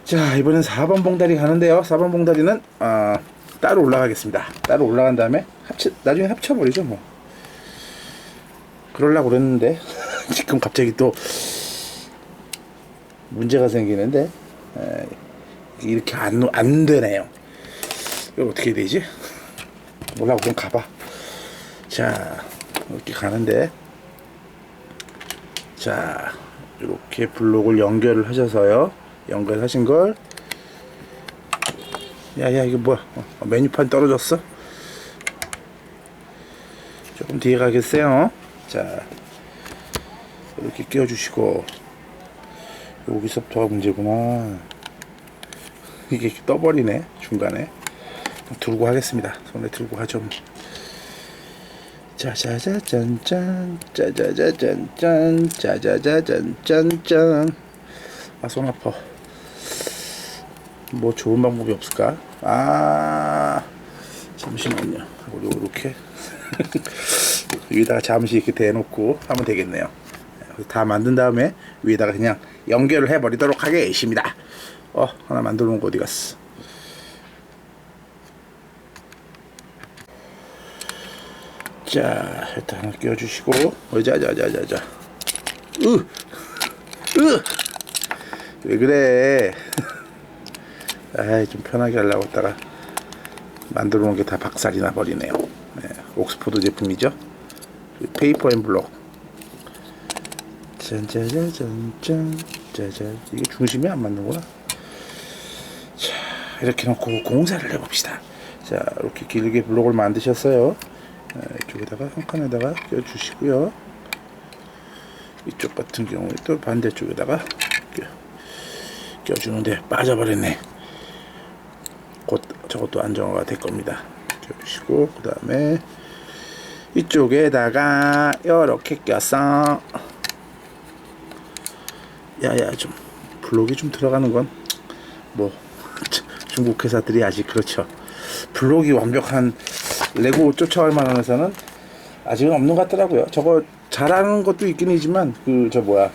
자, 이번엔 4번 봉다리 가는데요. 4번 봉다리는 따로 올라가겠습니다. 따로 올라간 다음에 나중에 합쳐버리죠 뭐. 그러려고 그랬는데 지금 갑자기 또 문제가 생기는데 이렇게 안 되네요. 이거 어떻게 되지? 몰라, 그냥 가봐. 자, 이렇게 가는데, 자, 이렇게 블록을 연결을 하셔서요. 연결하신 걸, 야야, 이거 뭐야? 메뉴판 떨어졌어? 조금 뒤에 가겠어요. 자, 이렇게 끼워주시고, 여기서부터가 문제구나. 이게 떠버리네, 중간에. 들고 하겠습니다. 손에 들고 하죠. 짜자자짠짠, 짜자자짠짠, 짜자자짠짠짠. 손 아파. 뭐 좋은 방법이 없을까? 잠시만요. 우리 이렇게 위에다가 잠시 이렇게 대놓고 하면 되겠네요. 다 만든 다음에 위에다가 그냥 연결을 해버리도록 하겠습니다. 하나 만들어 놓은 거 어디 갔어? 자, 일단 하나 끼워주시고, 자자자자자. 왜 그래? 좀 편하게 하려고 했다가 만들어 놓은 게 다 박살이 나버리네요. 옥스포드 제품이죠. 페이퍼 앤 블록. 짠짜자짠짠, 짜자. 이게 중심이 안 맞는구나. 자, 이렇게 놓고 공사를 해봅시다. 자, 이렇게 길게 블록을 만드셨어요. 이쪽에다가 한 칸에다가 껴주시고요. 이쪽 같은 경우에 또 반대쪽에다가 껴주는데 빠져버렸네. 곧 저것도 안정화가 될 겁니다. 껴주시고, 그 다음에 이쪽에다가 이렇게 껴서, 야야, 좀 블록이 좀 들어가는 건 뭐 중국 회사들이 아직 그렇죠. 블록이 완벽한 레고 쫓아갈 만한 회사는 아직은 없는 것 같더라고요. 저거 잘하는 것도 있긴 하지만 이번에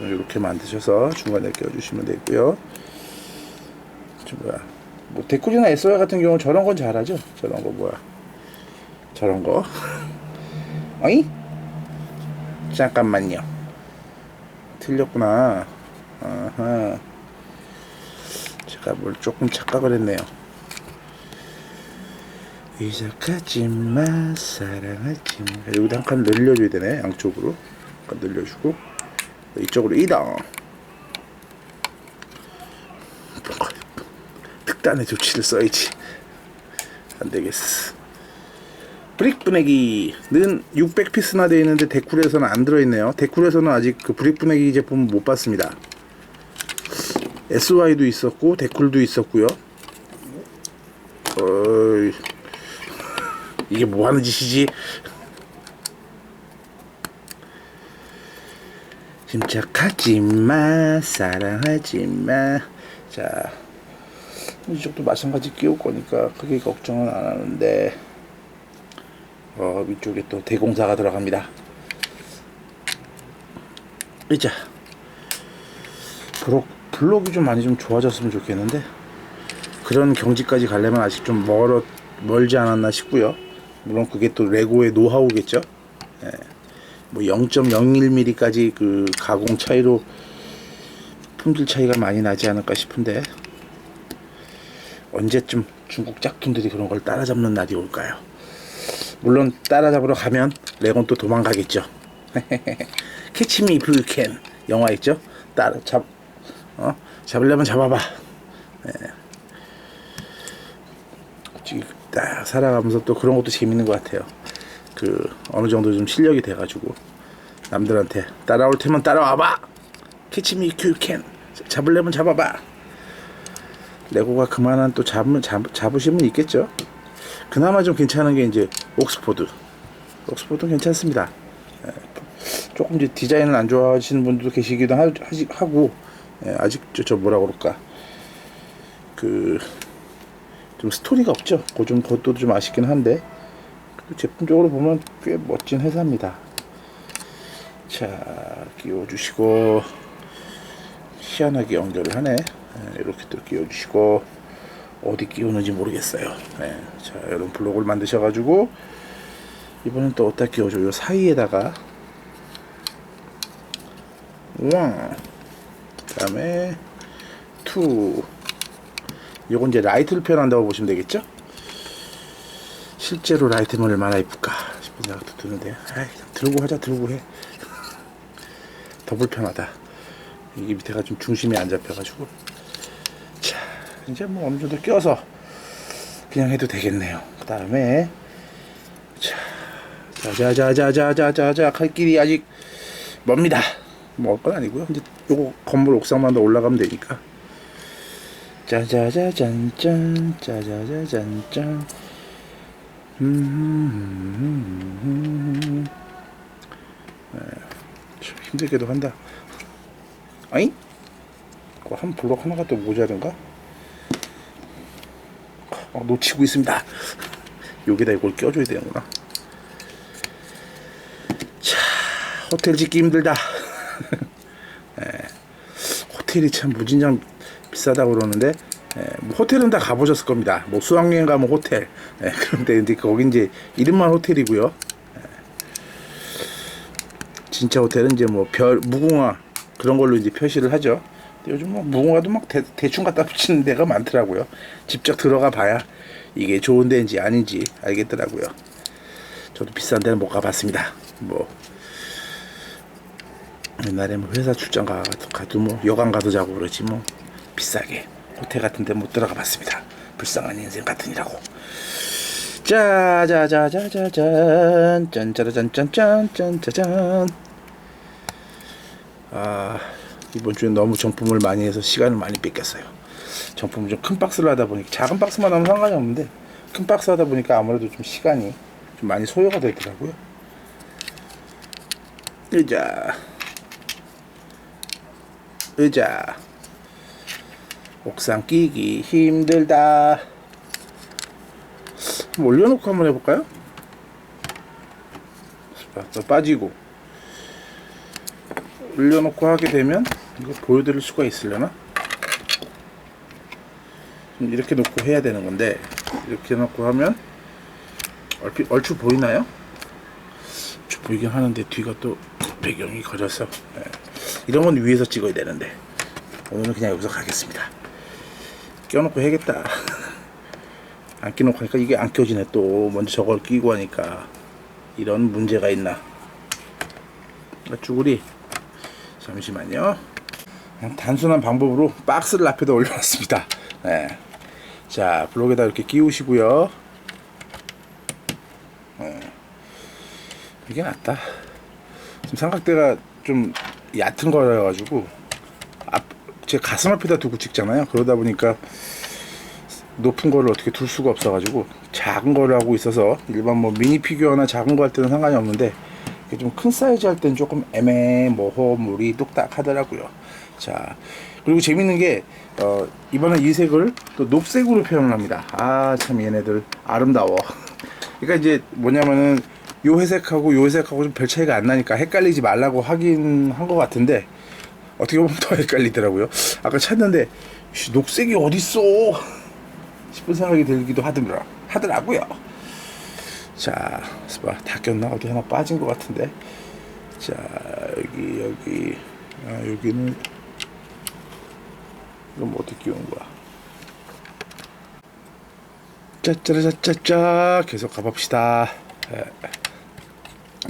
이렇게 만드셔서 중간에 껴주시면 되고요. 뭐 데코리나 SOR 같은 경우 저런 건 잘하죠. 저런 거 저런 거. 어이? 잠깐만요. 틀렸구나. 아하. 제가 뭘 조금 착각을 했네요. 이작하지마 사랑하지마. 여기도 한 칸 늘려줘야 되네. 양쪽으로 한 칸 늘려주고 이쪽으로 이동. 특단의 조치를 써야지. 안되겠어. 브릭 분해기는 600피스나 되어 있는데 데쿨에서는 안 들어있네요. 데쿨에서는 아직 그 브릭 분해기 제품은 못 봤습니다. SY도 있었고 데쿨도 있었고요. 이게 뭐하는 짓이지? 침착하지마 사랑하지마. 자, 이쪽도 마찬가지 끼울 거니까 크게 걱정은 안 하는데 위쪽에 또 대공사가 들어갑니다. 이자 블록이 좀 많이 좀 좋아졌으면 좋겠는데 그런 경지까지 가려면 아직 좀 멀지 않았나 싶고요. 물론 그게 또 레고의 노하우겠죠. 예. 뭐 0.01mm까지 그 가공 차이로 품질 차이가 많이 나지 않을까 싶은데 언제쯤 중국 짝퉁들이 그런 걸 따라잡는 날이 올까요? 물론 따라잡으러 가면 레고는 또 도망가겠죠. Catch me if you can 영화 있죠? 잡으려면 잡아봐. 네. 딱 살아가면서 또 그런 것도 재밌는 것 같아요. 그 어느 정도 좀 실력이 돼가지고 남들한테 따라올 테면 따라와봐. Catch me if you can. 잡으려면 잡아봐. 레고가 그만한 또 잡으시면 있겠죠. 그나마 좀 괜찮은 게 이제 옥스포드는 괜찮습니다. 조금 이제 디자인을 안 좋아하시는 분들도 계시기도 하고 아직 저 뭐라 그럴까 그 좀 스토리가 없죠. 그것도 좀 아쉽긴 한데 제품적으로 보면 꽤 멋진 회사입니다. 자, 끼워주시고 희한하게 연결을 하네. 이렇게 또 끼워주시고 어디 끼우는지 모르겠어요. 자, 이런 블록을 만드셔가지고 이번엔 또 어디다 끼워줘? 요 사이에다가 그 다음에 요건 이제 라이트를 표현한다고 보시면 되겠죠? 실제로 라이트는 얼마나 이쁠까 싶은 생각도 드는데 그냥 들고 해. 더 불편하다. 이게 밑에가 좀 중심이 안 잡혀가지고. 자, 이제 뭐 어느 정도 껴서 그냥 해도 되겠네요. 그 다음에 자자자자자자자자 갈 길이 아직 멉니다. 먹을 건 아니고요. 이제 요거 건물 옥상만 더 올라가면 되니까. 짜자자잔짠 짜자자잔짠. 힘들게도 한다. 아잉? 한 블록 하나가 또 모자른가? 놓치고 있습니다. 여기다 이걸 껴줘야 되는구나. 자, 호텔 짓기 힘들다. 호텔이 참 무진장 비싸다고 그러는데 뭐 호텔은 다 가보셨을 겁니다. 뭐 수학여행 가면 호텔. 그런데 이제 거기 이제 이름만 호텔이고요. 진짜 호텔은 이제 뭐 무궁화 그런 걸로 이제 표시를 하죠. 요즘 뭐 무궁화도 막 대충 갖다 붙이는 데가 많더라고요. 직접 들어가 봐야 이게 좋은 데인지 아닌지 알겠더라고요. 저도 비싼 데는 못 가봤습니다. 뭐 옛날에 뭐 회사 출장 가도 뭐 여관 가도 자고 그러지 뭐 비싸게 호텔 같은 데 못 들어가 봤습니다. 불쌍한 인생 같으니라고. 짜자자자자잔 짠짜라짠짠짠짠짜잔. 이번 주에 너무 정품을 많이 해서 시간을 많이 뺏겼어요. 정품을 좀 큰 박스를 하다 보니까 작은 박스만 하면 상관이 없는데 큰 박스 하다 보니까 아무래도 좀 시간이 좀 많이 소요가 되더라고요. 의자 옥상 끼기 힘들다. 올려놓고 한번 해볼까요? 더 빠지고 올려놓고 하게 되면 이거 보여드릴 수가 있으려나? 이렇게 놓고 해야 되는 건데 이렇게 놓고 하면 얼추 보이나요? 얼추 보이긴 하는데 뒤가 또 배경이 가려서 이런 건 위에서 찍어야 되는데 오늘은 그냥 여기서 가겠습니다. 껴놓고 해야겠다. 안 끼놓고 하니까 이게 안 껴지네. 또 먼저 저걸 끼고 하니까 이런 문제가 있나. 쭈구리 잠시만요. 그냥 단순한 방법으로 박스를 앞에다 올려놨습니다. 네. 자, 블록에다 이렇게 끼우시고요. 네. 이게 낫다. 지금 삼각대가 좀 얕은 거라 가지고 제 가슴 앞에다 두고 찍잖아요. 그러다 보니까 높은 거를 어떻게 둘 수가 없어 가지고 작은 거를 하고 있어서, 일반 뭐 미니 피규어나 작은 거 할 때는 상관이 없는데 좀 큰 사이즈 할 때는 조금 애매모호 물이 뚝딱 하더라고요. 자, 그리고 재밌는 게 이번에 이 색을 또 녹색으로 표현을 합니다. 아, 참 얘네들 아름다워. 그러니까 이제 뭐냐면은 요 회색하고 요 회색하고 좀 별 차이가 안 나니까 헷갈리지 말라고 하긴 한 것 같은데, 어떻게 보면 더 헷갈리더라고요. 아까 찾는데 녹색이 어딨어 싶은 생각이 들기도 하더라고요. 자, 다 꼈나? 어디 하나 빠진 것 같은데. 자, 여기 여기는 이건 뭐 어떻게 끼운 거야? 짜짜라짜짜 계속 가봅시다.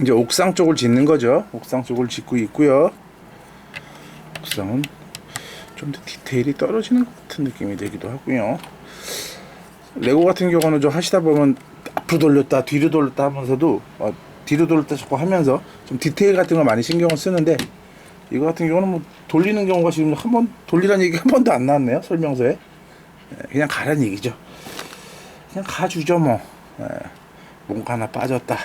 이제 옥상 쪽을 짓는 거죠. 옥상 쪽을 짓고 있고요. 옥상은 좀 더 디테일이 떨어지는 것 같은 느낌이 들기도 하고요. 레고 같은 경우는 좀 하시다 보면 앞으로 돌렸다 뒤로 돌렸다 하면서도 뒤로 돌렸다 자꾸 하면서 좀 디테일 같은 거 많이 신경을 쓰는데, 이거 같은 경우는 뭐 돌리는 경우가 지금 한번 돌리라는 얘기 한 번도 안 나왔네요, 설명서에. 그냥 가라는 얘기죠. 그냥 가주죠 뭐. 뭔가 하나 빠졌다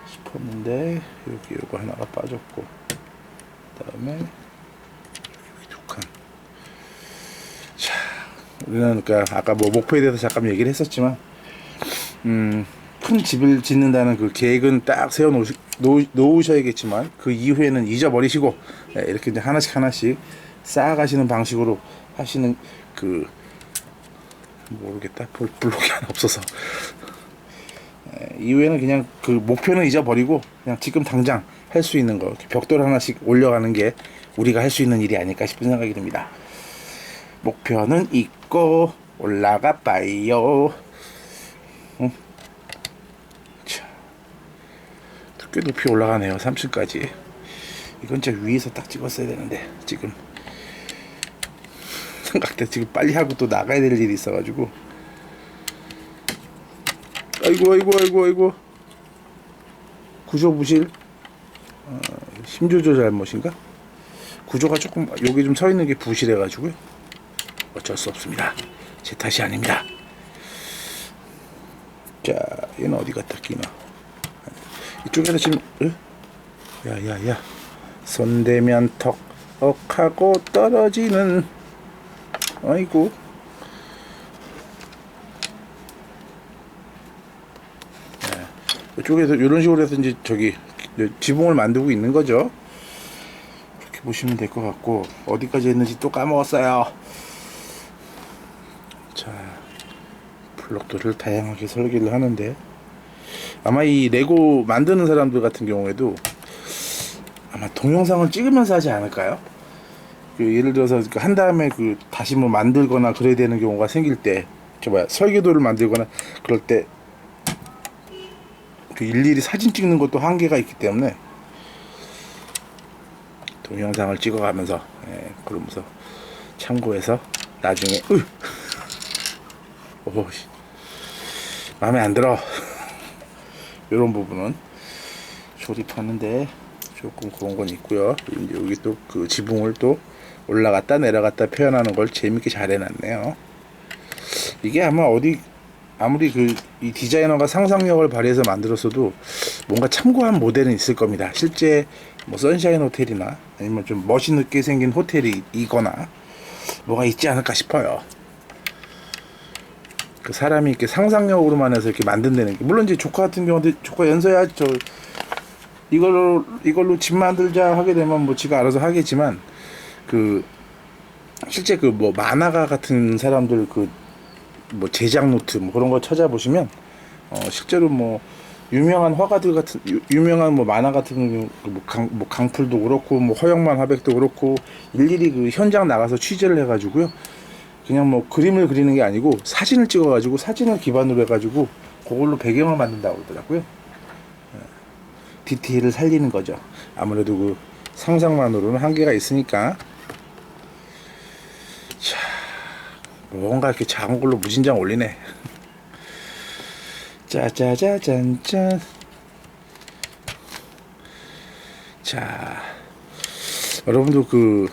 싶었는데 여기 요거 하나가 빠졌고, 그다음에 여기 두 칸. 자, 우리는 그러니까 아까 뭐 목표에 대해서 잠깐 얘기를 했었지만, 큰 집을 짓는다는 그 계획은 딱 세워 놓으셔야겠지만, 그 이후에는 잊어버리시고 이렇게 이제 하나씩 쌓아가시는 방식으로 하시는, 그 모르겠다, 블록이 하나 없어서 이후에는 그냥 그 목표는 잊어버리고 그냥 지금 당장 할 수 있는 거, 벽돌 하나씩 올려가는 게 우리가 할 수 있는 일이 아닐까 싶은 생각이 듭니다. 목표는 있고 올라가 봐요. 꽤 높이 올라가네요. 3층까지. 이건 진짜 위에서 딱 찍었어야 되는데, 지금 삼각대 지금 빨리 하고 또 나가야 될 일이 있어가지고. 아이고 구조 부실. 심조조 잘못인가? 구조가 조금 여기 좀 서 있는 게 부실해가지고요. 어쩔 수 없습니다. 제 탓이 아닙니다. 자, 얘는 어디 갔다 끼나? 이쪽에서 지금 야야야, 손대면 턱하고 떨어지는. 아이고. 이쪽에서 이런 식으로 해서 이제 저기 지붕을 만들고 있는 거죠. 그렇게 보시면 될 것 같고, 어디까지 했는지 또 까먹었어요. 자, 블록들을 다양하게 설계를 하는데, 아마 이 레고 만드는 사람들 같은 경우에도 아마 동영상을 찍으면서 하지 않을까요? 그 예를 들어서 한 다음에 그 다시 뭐 만들거나 그래야 되는 경우가 생길 때, 설계도를 만들거나 그럴 때 그 일일이 사진 찍는 것도 한계가 있기 때문에 동영상을 찍어가면서, 그러면서 참고해서 나중에 마음에 안 들어 이런 부분은 조립하는데 조금 그런 건 있고요. 이제 여기 또 그 지붕을 또 올라갔다 내려갔다 표현하는 걸 재밌게 잘 해놨네요. 이게 아마 아무리 이 디자이너가 상상력을 발휘해서 만들었어도 뭔가 참고한 모델은 있을 겁니다. 실제 뭐 선샤인 호텔이나 아니면 좀 멋있게 생긴 호텔이 이거나 뭐가 있지 않을까 싶어요. 그 사람이 이렇게 상상력으로만 해서 이렇게 만든다는 게, 물론 이제 조카 같은 경우도 조카 연서야 이걸로 집 만들자 하게 되면 뭐 지가 알아서 하겠지만, 그 실제 그 뭐 만화가 같은 사람들 뭐 제작 노트 뭐 그런 거 찾아보시면 실제로 뭐 유명한 화가들 같은 유명한 뭐 만화 같은 뭐 강풀도 그렇고 뭐 허영만 화백도 그렇고 일일이 그 현장 나가서 취재를 해가지고요. 그냥 뭐 그림을 그리는 게 아니고 사진을 찍어가지고 사진을 기반으로 해가지고 그걸로 배경을 만든다고 그러더라고요. 디테일을 살리는 거죠. 아무래도 그 상상만으로는 한계가 있으니까. 자, 뭔가 이렇게 작은 걸로 무진장 올리네. 짜자자잔짠. 자, 여러분도 그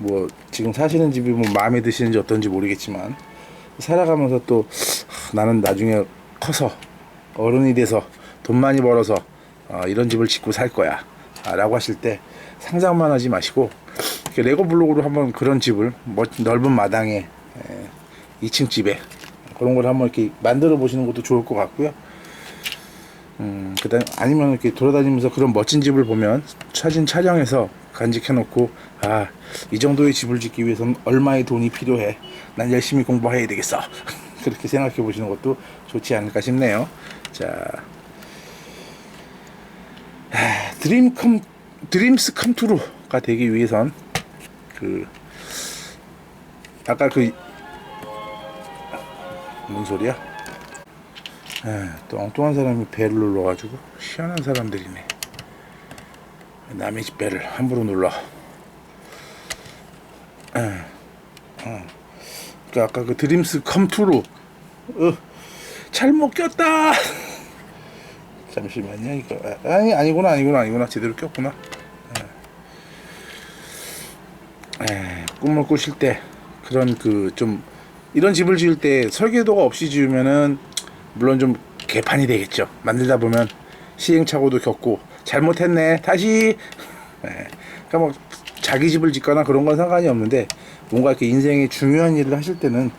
뭐 지금 사시는 집이 뭐 마음에 드시는지 어떤지 모르겠지만 살아가면서 또 나는 나중에 커서 어른이 돼서 돈 많이 벌어서 이런 집을 짓고 살 거야 라고 하실 때 상상만 하지 마시고 레고 블록으로 한번 그런 집을 넓은 마당에 2층 집에 그런 걸 한번 이렇게 만들어 보시는 것도 좋을 것 같고요. 그다음 아니면 이렇게 돌아다니면서 그런 멋진 집을 보면 사진 촬영해서 간직해 놓고 이 정도의 집을 짓기 위해서는 얼마의 돈이 필요해, 난 열심히 공부해야 되겠어 그렇게 생각해 보시는 것도 좋지 않을까 싶네요. 자, 드림스 컴투루가 되기 위해선 아까 뭔 소리야? 또 엉뚱한 사람이 배를 눌러가지고 희한한 사람들이네. 남의 집 배를 함부로 눌러. 그러니까 아까 그 드림스 컴투루 잘못 꼈다. 잠시만요. 이거 아니구나. 제대로 꼈구나. 꿈을 꾸실 때 그런 좀 이런 집을 지을 때 설계도가 없이 지으면은 물론 좀 개판이 되겠죠. 만들다 보면 시행착오도 겪고 잘못했네 다시. 그러니까 뭐 자기 집을 짓거나 그런 건 상관이 없는데 뭔가 이렇게 인생의 중요한 일을 하실 때는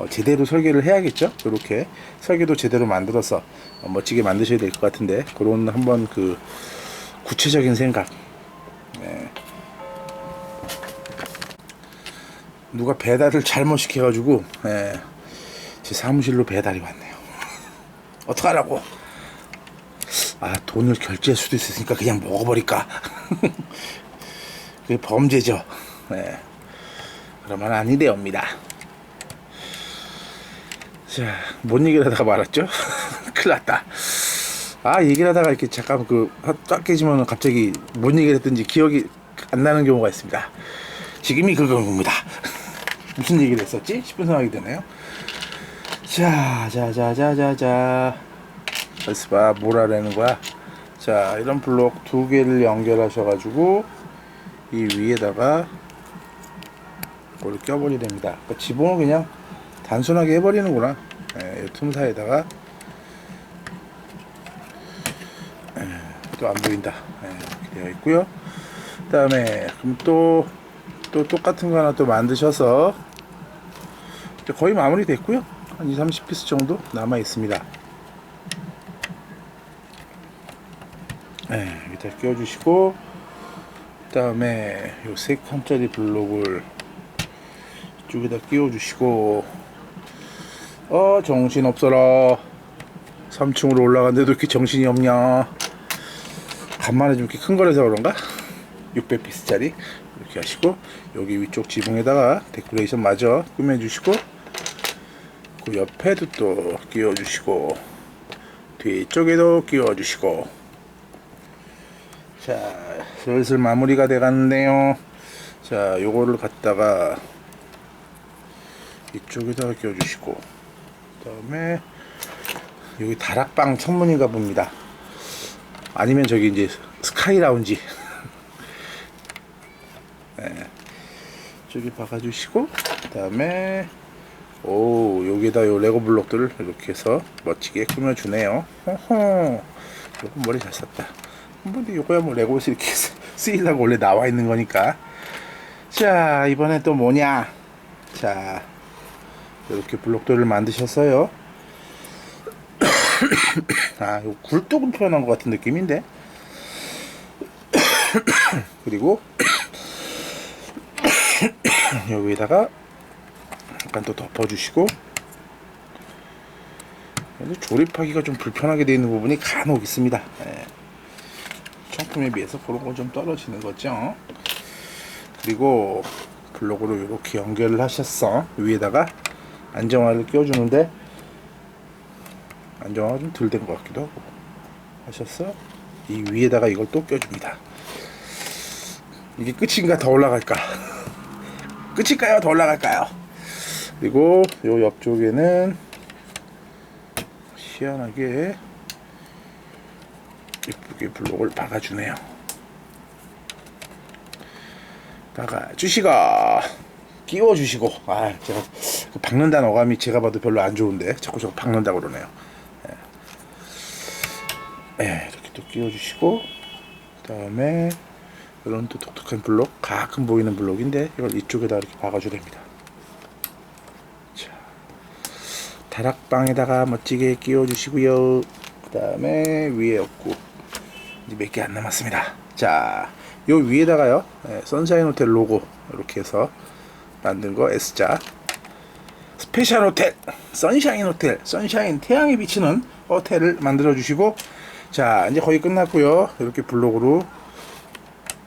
제대로 설계를 해야겠죠. 이렇게 설계도 제대로 만들어서 멋지게 만드셔야 될 것 같은데 그런 한번 구체적인 생각. 누가 배달을 잘못 시켜가지고 제 사무실로 배달이 왔네요. 어떡하라고. 돈을 결제할 수도 있으니까 그냥 먹어버릴까. 그게 범죄죠. 그러면 아니되옵니다. 자, 뭔 얘기를 하다가 말았죠? 큰일 났다. 얘기를 하다가 이렇게 잠깐 딱 깨지면 갑자기 뭔 얘기를 했든지 기억이 안 나는 경우가 있습니다. 지금이 그 경우입니다. 무슨 얘기를 했었지? 싶은 생각이 드네요. 자. 그래서 봐, 뭘 하라는 거야? 자, 이런 블록 2개를 연결하셔가지고 이 위에다가 그걸 껴버리면 됩니다. 그러니까 지붕을 그냥 단순하게 해버리는구나. 이 틈 사이에다가 또 안 보인다. 이렇게 되어 있고요. 그 다음에 그럼 또 똑같은 거 하나 또 만드셔서 거의 마무리 됐고요. 한 20-30피스 정도 남아 있습니다. 여기다 끼워주시고 그 다음에 요 3칸짜리 블록을 이쪽에다 끼워주시고 정신없어라. 3층으로 올라갔는데도 이렇게 정신이 없냐. 간만에 좀 이렇게 큰 거라서 그런가? 600피스짜리 이렇게 하시고 여기 위쪽 지붕에다가 데코레이션 마저 꾸며주시고 그 옆에도 또 끼워주시고 뒤쪽에도 끼워주시고. 자, 슬슬 마무리가 돼 가는데요. 자, 요거를 갖다가 이쪽에다가 끼워주시고 그 다음에 여기 다락방 천문인가 봅니다. 아니면 저기 이제 스카이 라운지 저기 박아주시고 그 다음에 여기다 요 레고 블록들을 이렇게 해서 멋지게 꾸며주네요. 호호, 요거 머리 잘 썼다. 근데 요거야 뭐 레고에서 이렇게 쓰이려고 원래 나와 있는 거니까. 자, 이번엔 또 뭐냐. 자, 이렇게 블록들을 만드셨어요. 이거 굴뚝을 표현한 것 같은 느낌인데. 그리고 여기다가 약간 또 덮어주시고. 조립하기가 좀 불편하게 되어 있는 부분이 간혹 있습니다. 청품에 비해서 그런 건 좀 떨어지는 거죠. 그리고 블록으로 이렇게 연결을 하셨어. 위에다가 안정화를 끼워주는데 안정화가 좀 덜 된 것 같기도 하고 하셨어. 이 위에다가 이걸 또 껴줍니다. 이게 끝인가 더 올라갈까? 끝일까요? 더 올라갈까요? 그리고 요 옆쪽에는 희한하게 예쁘게 블록을 박아주네요. 박아주시고 끼워주시고. 아, 제가 박는다는 어감이 제가 봐도 별로 안 좋은데 자꾸 저거 박는다고 그러네요. 이렇게 또 끼워주시고, 그 다음에 이런 또 독특한 블록, 가끔 보이는 블록인데 이걸 이쪽에다 이렇게 박아줘야 됩니다. 자, 다락방에다가 멋지게 끼워주시고요. 그 다음에 위에 없고 이제 몇 개 안 남았습니다. 자, 요 위에다가요, 선샤인 호텔 로고 이렇게 해서 만든 거 S자 스페셜 호텔, 선샤인 호텔, 선샤인 태양이 비치는 호텔을 만들어 주시고, 자 이제 거의 끝났고요. 이렇게 블록으로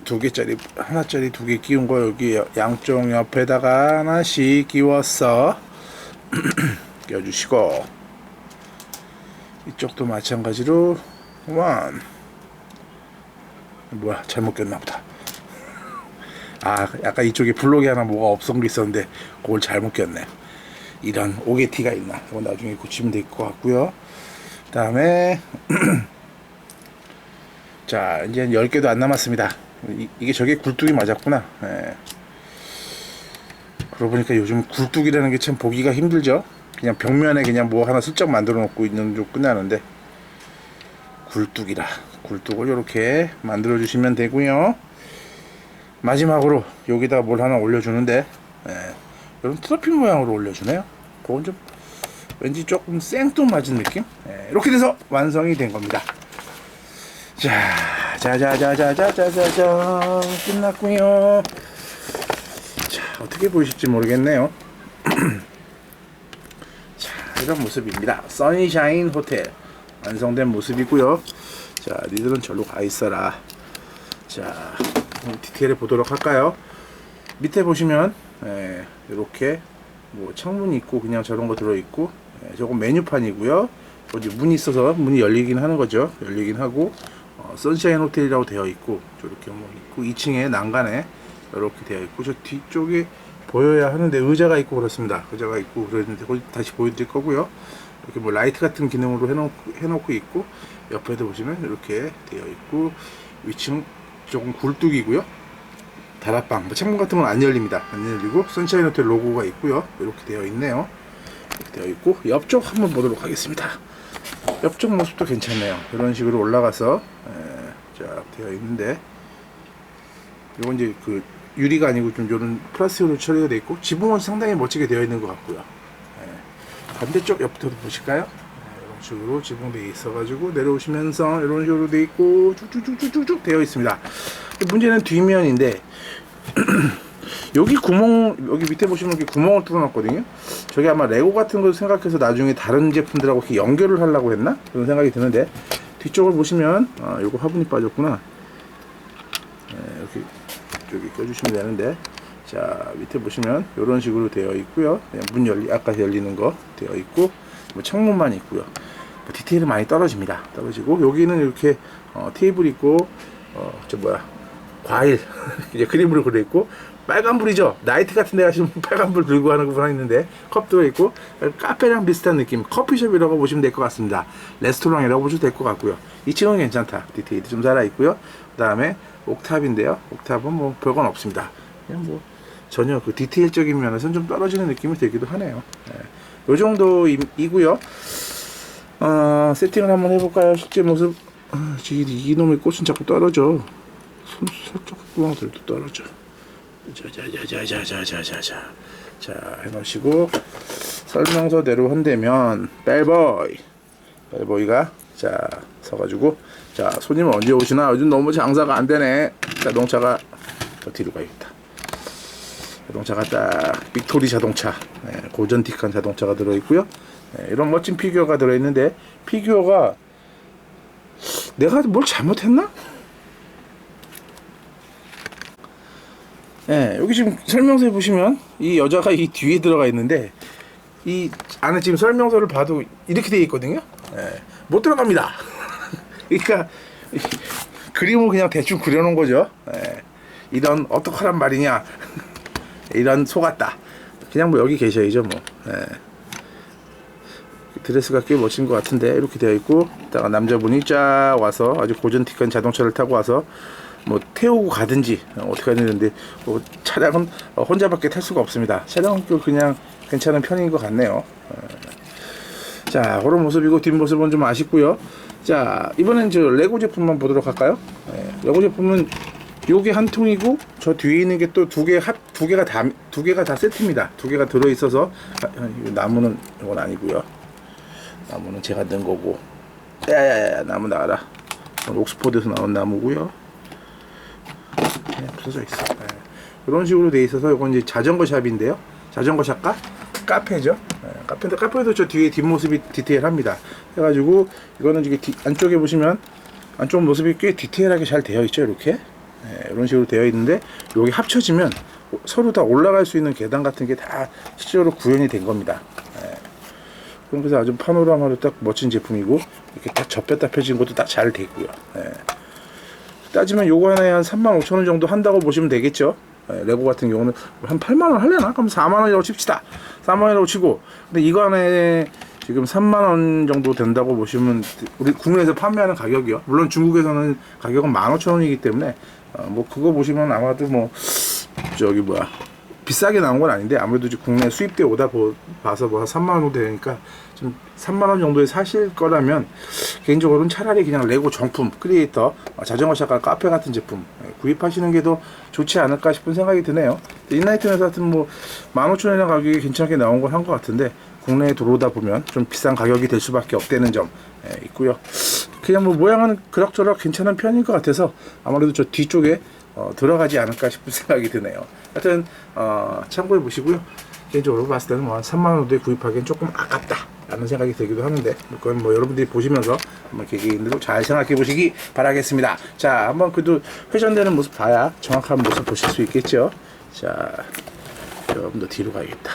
두 개짜리, 하나짜리 두 개 끼운 거 여기 양쪽 옆에다가 하나씩 끼웠어. 껴주시고, 이쪽도 마찬가지로 원. 뭐야, 잘못 꼈나보다. 아, 약간 이쪽에 블록이 하나 뭐가 없은 게 있었는데 그걸 잘못 꼈네. 이런 오게티가 있나, 이거 나중에 고치면 될 것 같고요. 그 다음에 자 이제 10개도 안 남았습니다. 이게 저게 굴뚝이 맞았구나. 그러고 보니까 요즘 굴뚝이라는 게 참 보기가 힘들죠. 그냥 벽면에 그냥 뭐 하나 슬쩍 만들어 놓고 있는 좀 끝나는데, 굴뚝이라 굴뚝을 이렇게 만들어 주시면 되고요. 마지막으로 여기다 뭘 하나 올려주는데, 이런 트로피 모양으로 올려주네요. 그건 좀 왠지 조금 생뚱맞은 느낌. 이렇게 돼서 완성이 된 겁니다. 자자자자자자자자 끝났고요. 자, 어떻게 보이실지 모르겠네요. 자, 이런 모습입니다. 선샤인 호텔 완성된 모습이고요. 자, 니들은 절로 가 있어라. 자, 디테일을 보도록 할까요? 밑에 보시면 이렇게 뭐 창문이 있고 그냥 저런 거 들어 있고, 저건 메뉴판이고요. 어디 문이 있어서 문이 열리긴 하는 거죠. 열리긴 하고, 선샤인 호텔이라고 되어 있고, 저렇게 뭐 있고, 2층에 난간에 이렇게 되어 있고, 저 뒤쪽에 보여야 하는데 의자가 있고 그렇습니다. 의자가 있고 그러는데 거기 다시 보여드릴 거고요. 이렇게 뭐 라이트 같은 기능으로 해놓고 있고, 옆에도 보시면 이렇게 되어 있고, 위층 조금 굴뚝이고요. 다락방, 뭐 창문 같은 건 안 열립니다. 안 열리고, 선샤인 호텔 로고가 있고요. 이렇게 되어 있네요. 이렇게 되어 있고, 옆쪽 한번 보도록 하겠습니다. 옆쪽 모습도 괜찮네요. 이런 식으로 올라가서 쫙 되어 있는데, 이건 이제 그 유리가 아니고 좀 이런 플라스틱으로 처리가 되어 있고, 지붕은 상당히 멋지게 되어 있는 것 같고요. 반대쪽 옆부터 보실까요? 이런 식으로 지붕되어 있어가지고 내려오시면서 이런 식으로 되어 있고 쭉쭉쭉쭉쭉 되어 있습니다. 문제는 뒷면인데 여기 구멍, 여기 밑에 보시면 이렇게 구멍을 뚫어놨거든요. 저게 아마 레고 같은 걸 생각해서 나중에 다른 제품들하고 이렇게 연결을 하려고 했나? 그런 생각이 드는데, 뒤쪽을 보시면 요거 화분이 빠졌구나. 이렇게 저기 껴주시면 되는데, 자 밑에 보시면 이런 식으로 되어 있고요. 문 아까 열리는 거 되어 있고, 뭐 창문만 있고요. 뭐 디테일은 많이 떨어집니다. 떨어지고, 여기는 이렇게 테이블 있고, 저 뭐야, 과일 이제 그림으로 그려 있고, 빨간불이죠. 나이트 같은 데 가시면 빨간불 들고 하는 분 있는데, 컵도 있고, 카페랑 비슷한 느낌, 커피숍이라고 보시면 될 것 같습니다. 레스토랑이라고 보셔도 될 것 같고요. 2층은 괜찮다. 디테일이 좀 살아 있고요. 그 다음에 옥탑인데요. 옥탑은 뭐 별건 없습니다. 그냥 뭐 전혀 그 디테일적인 면에서는 좀 떨어지는 느낌이 들기도 하네요. 요 정도이고요. 세팅을 한번 해볼까요? 실제 모습. 이놈의 꽃은 자꾸 떨어져. 손 살짝 구멍들도 떨어져. 자자자자자자자자. 자, 해놓으시고, 설명서대로 한다면 벨보이가 자 서가지고, 자 손님은 언제 오시나, 요즘 너무 장사가 안 되네. 자동차가 더 뒤로 가야겠다. 자동차가 딱 빅토리 자동차, 고전틱한 자동차가 들어있고요. 이런 멋진 피규어가 들어있는데, 피규어가 내가 뭘 잘못했나? 예, 여기 지금 설명서에 보시면 이 여자가 이 뒤에 들어가 있는데 이 안에 지금 설명서를 봐도 이렇게 되어 있거든요. 예, 못 들어갑니다. 그러니까 그림을 그냥 대충 그려놓은 거죠. 예, 이런 어떡하란 말이냐. 이런 속았다. 그냥 뭐 여기 계셔야죠 뭐. 예. 드레스가 꽤 멋진 것 같은데 이렇게 되어 있고, 이따가 남자분이 쫙 와서 아주 고전틱한 자동차를 타고 와서 뭐 태우고 가든지 어떻게 하는데, 뭐 차량은 혼자밖에 탈 수가 없습니다. 차량은 그냥 괜찮은 편인 것 같네요. 자, 그런 모습이고 뒷모습은 좀 아쉽고요. 자, 이번엔 저 레고 제품만 보도록 할까요? 레고 제품은 요게 한 통이고 저 뒤에 있는 게 또 두 개가 다 세트입니다. 두 개가 들어 있어서 나무는 이건 아니고요. 나무는 제가 넣은 거고. 야야야, 나무 나와라. 옥스포드에서 나온 나무고요. 그냥 부서져 있어. 네. 이런 식으로 돼 있어서 이건 이제 자전거 샵인데요. 자전거 샵과 카페죠. 네. 카페도 저 뒤에 뒷모습이 디테일합니다. 해가지고 이거는 이게 안쪽에 보시면 안쪽 모습이 꽤 디테일하게 잘 되어 있죠. 이렇게. 네, 이런 식으로 되어 있는데 여기 합쳐지면 서로 다 올라갈 수 있는 계단 같은 게 다 실제로 구현이 된 겁니다. 네. 그래서 아주 파노라마로 딱 멋진 제품이고 이렇게 딱 접혔다 펴진 것도 딱 잘 돼 있고요. 네. 따지면 요거 하나에 한 35,000원 정도 한다고 보시면 되겠죠. 네, 레고 같은 경우는 한 8만원 하려나? 그럼 4만원이라고 칩시다. 4만원이라고 치고, 근데 이거 하나에 지금 3만원 정도 된다고 보시면, 우리 국내에서 판매하는 가격이요. 물론 중국에서는 가격은 15,000원이기 때문에 뭐 그거 보시면 아마도 뭐 저기 뭐야 비싸게 나온 건 아닌데, 아무래도 국내 수입돼 오다 봐서 뭐 한 3만원 정도 되니까 좀 3만원 정도에 사실 거라면 개인적으로는 차라리 그냥 레고 정품 크리에이터 자전거 샵과 카페 같은 제품 구입하시는 게 더 좋지 않을까 싶은 생각이 드네요. 인라이트에서 하여튼 뭐 15,000원이라는 가격이 괜찮게 나온 건 한 것 같은데, 국내에 들어오다 보면 좀 비싼 가격이 될 수밖에 없다는 점 있고요. 그냥 뭐 모양은 그럭저럭 괜찮은 편인 것 같아서 아무래도 저 뒤쪽에 들어가지 않을까 싶은 생각이 드네요. 하여튼 참고해 보시고요. 개인적으로 봤을 때는 뭐 한 3만원 정도에 구입하기엔 조금 아깝다 라는 생각이 들기도 하는데, 그건 뭐 여러분들이 보시면서 한번 개개인으로 잘 생각해 보시기 바라겠습니다. 자, 한번 그래도 회전되는 모습 봐야 정확한 모습 보실 수 있겠죠. 자, 좀 더 뒤로 가야겠다.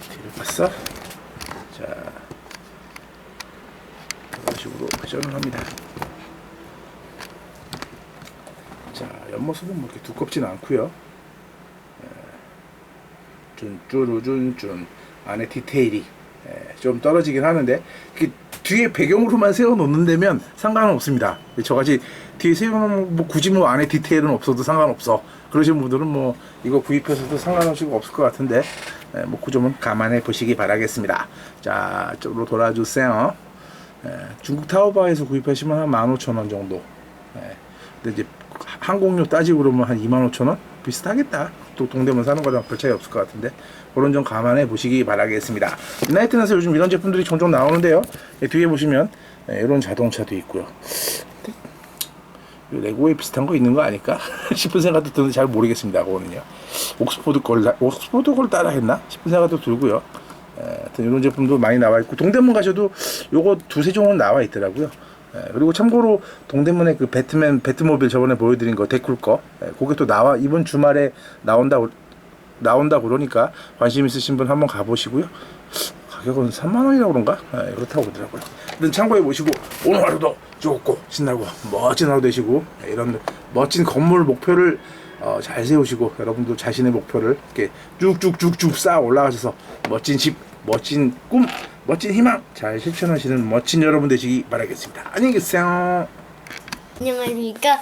뒤로 갔어. 자, 이런 식으로 회전을 합니다. 자, 옆모습은 뭐 이렇게 두껍진 않고요. 쭌쭈루쭌쭌 안에 디테일이 좀 떨어지긴 하는데, 뒤에 배경으로만 세워 놓는다면 상관은 없습니다. 저같이 뒤에 세워놓으면 뭐 굳이 뭐 안에 디테일은 없어도 상관없어 그러신 분들은 뭐 이거 구입해서도 상관없을 것 같은데, 뭐 그 점은 감안해 보시기 바라겠습니다. 자, 쪽으로 돌아주세요. 중국 타오바오에서 구입하시면 한 15,000원 정도. 근데 이제 항공료 따지고 그러면 한 25,000원? 비슷하겠다. 또 동대문 사는 거랑 별 차이 없을 것 같은데, 그런 점 감안해 보시기 바라겠습니다. 인라이트에서 요즘 이런 제품들이 종종 나오는데요. 뒤에 보시면 이런 자동차도 있고요. 레고에 비슷한 거 있는 거 아닐까 싶은 생각도 드는데 잘 모르겠습니다. 그거는요. 옥스포드 걸 따라 했나 싶은 생각도 들고요. 하여튼 이런 제품도 많이 나와 있고, 동대문 가셔도 요거 두세 종은 나와 있더라고요. 그리고 참고로 동대문에 그 배트모빌 저번에 보여드린 거 데쿨 거, 그게 또 이번 주말에 나온다 그러니까 관심 있으신 분 한번 가보시고요. 가격은 3만원이라고 그런가? 그렇다고 그러더라고요. 일단 참고해 보시고 오늘 하루도 좋고 신나고 멋진 하루 되시고, 이런 멋진 건물 목표를 잘 세우시고, 여러분도 자신의 목표를 이렇게 쭉쭉쭉쭉 쌓아 올라가셔서 멋진 집, 멋진 꿈, 멋진 희망 잘 실천하시는 멋진 여러분 되시기 바라겠습니다. 안녕히 계세요. 안녕하십니까.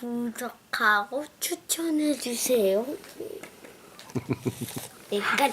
구독하고 추천해주세요. 내가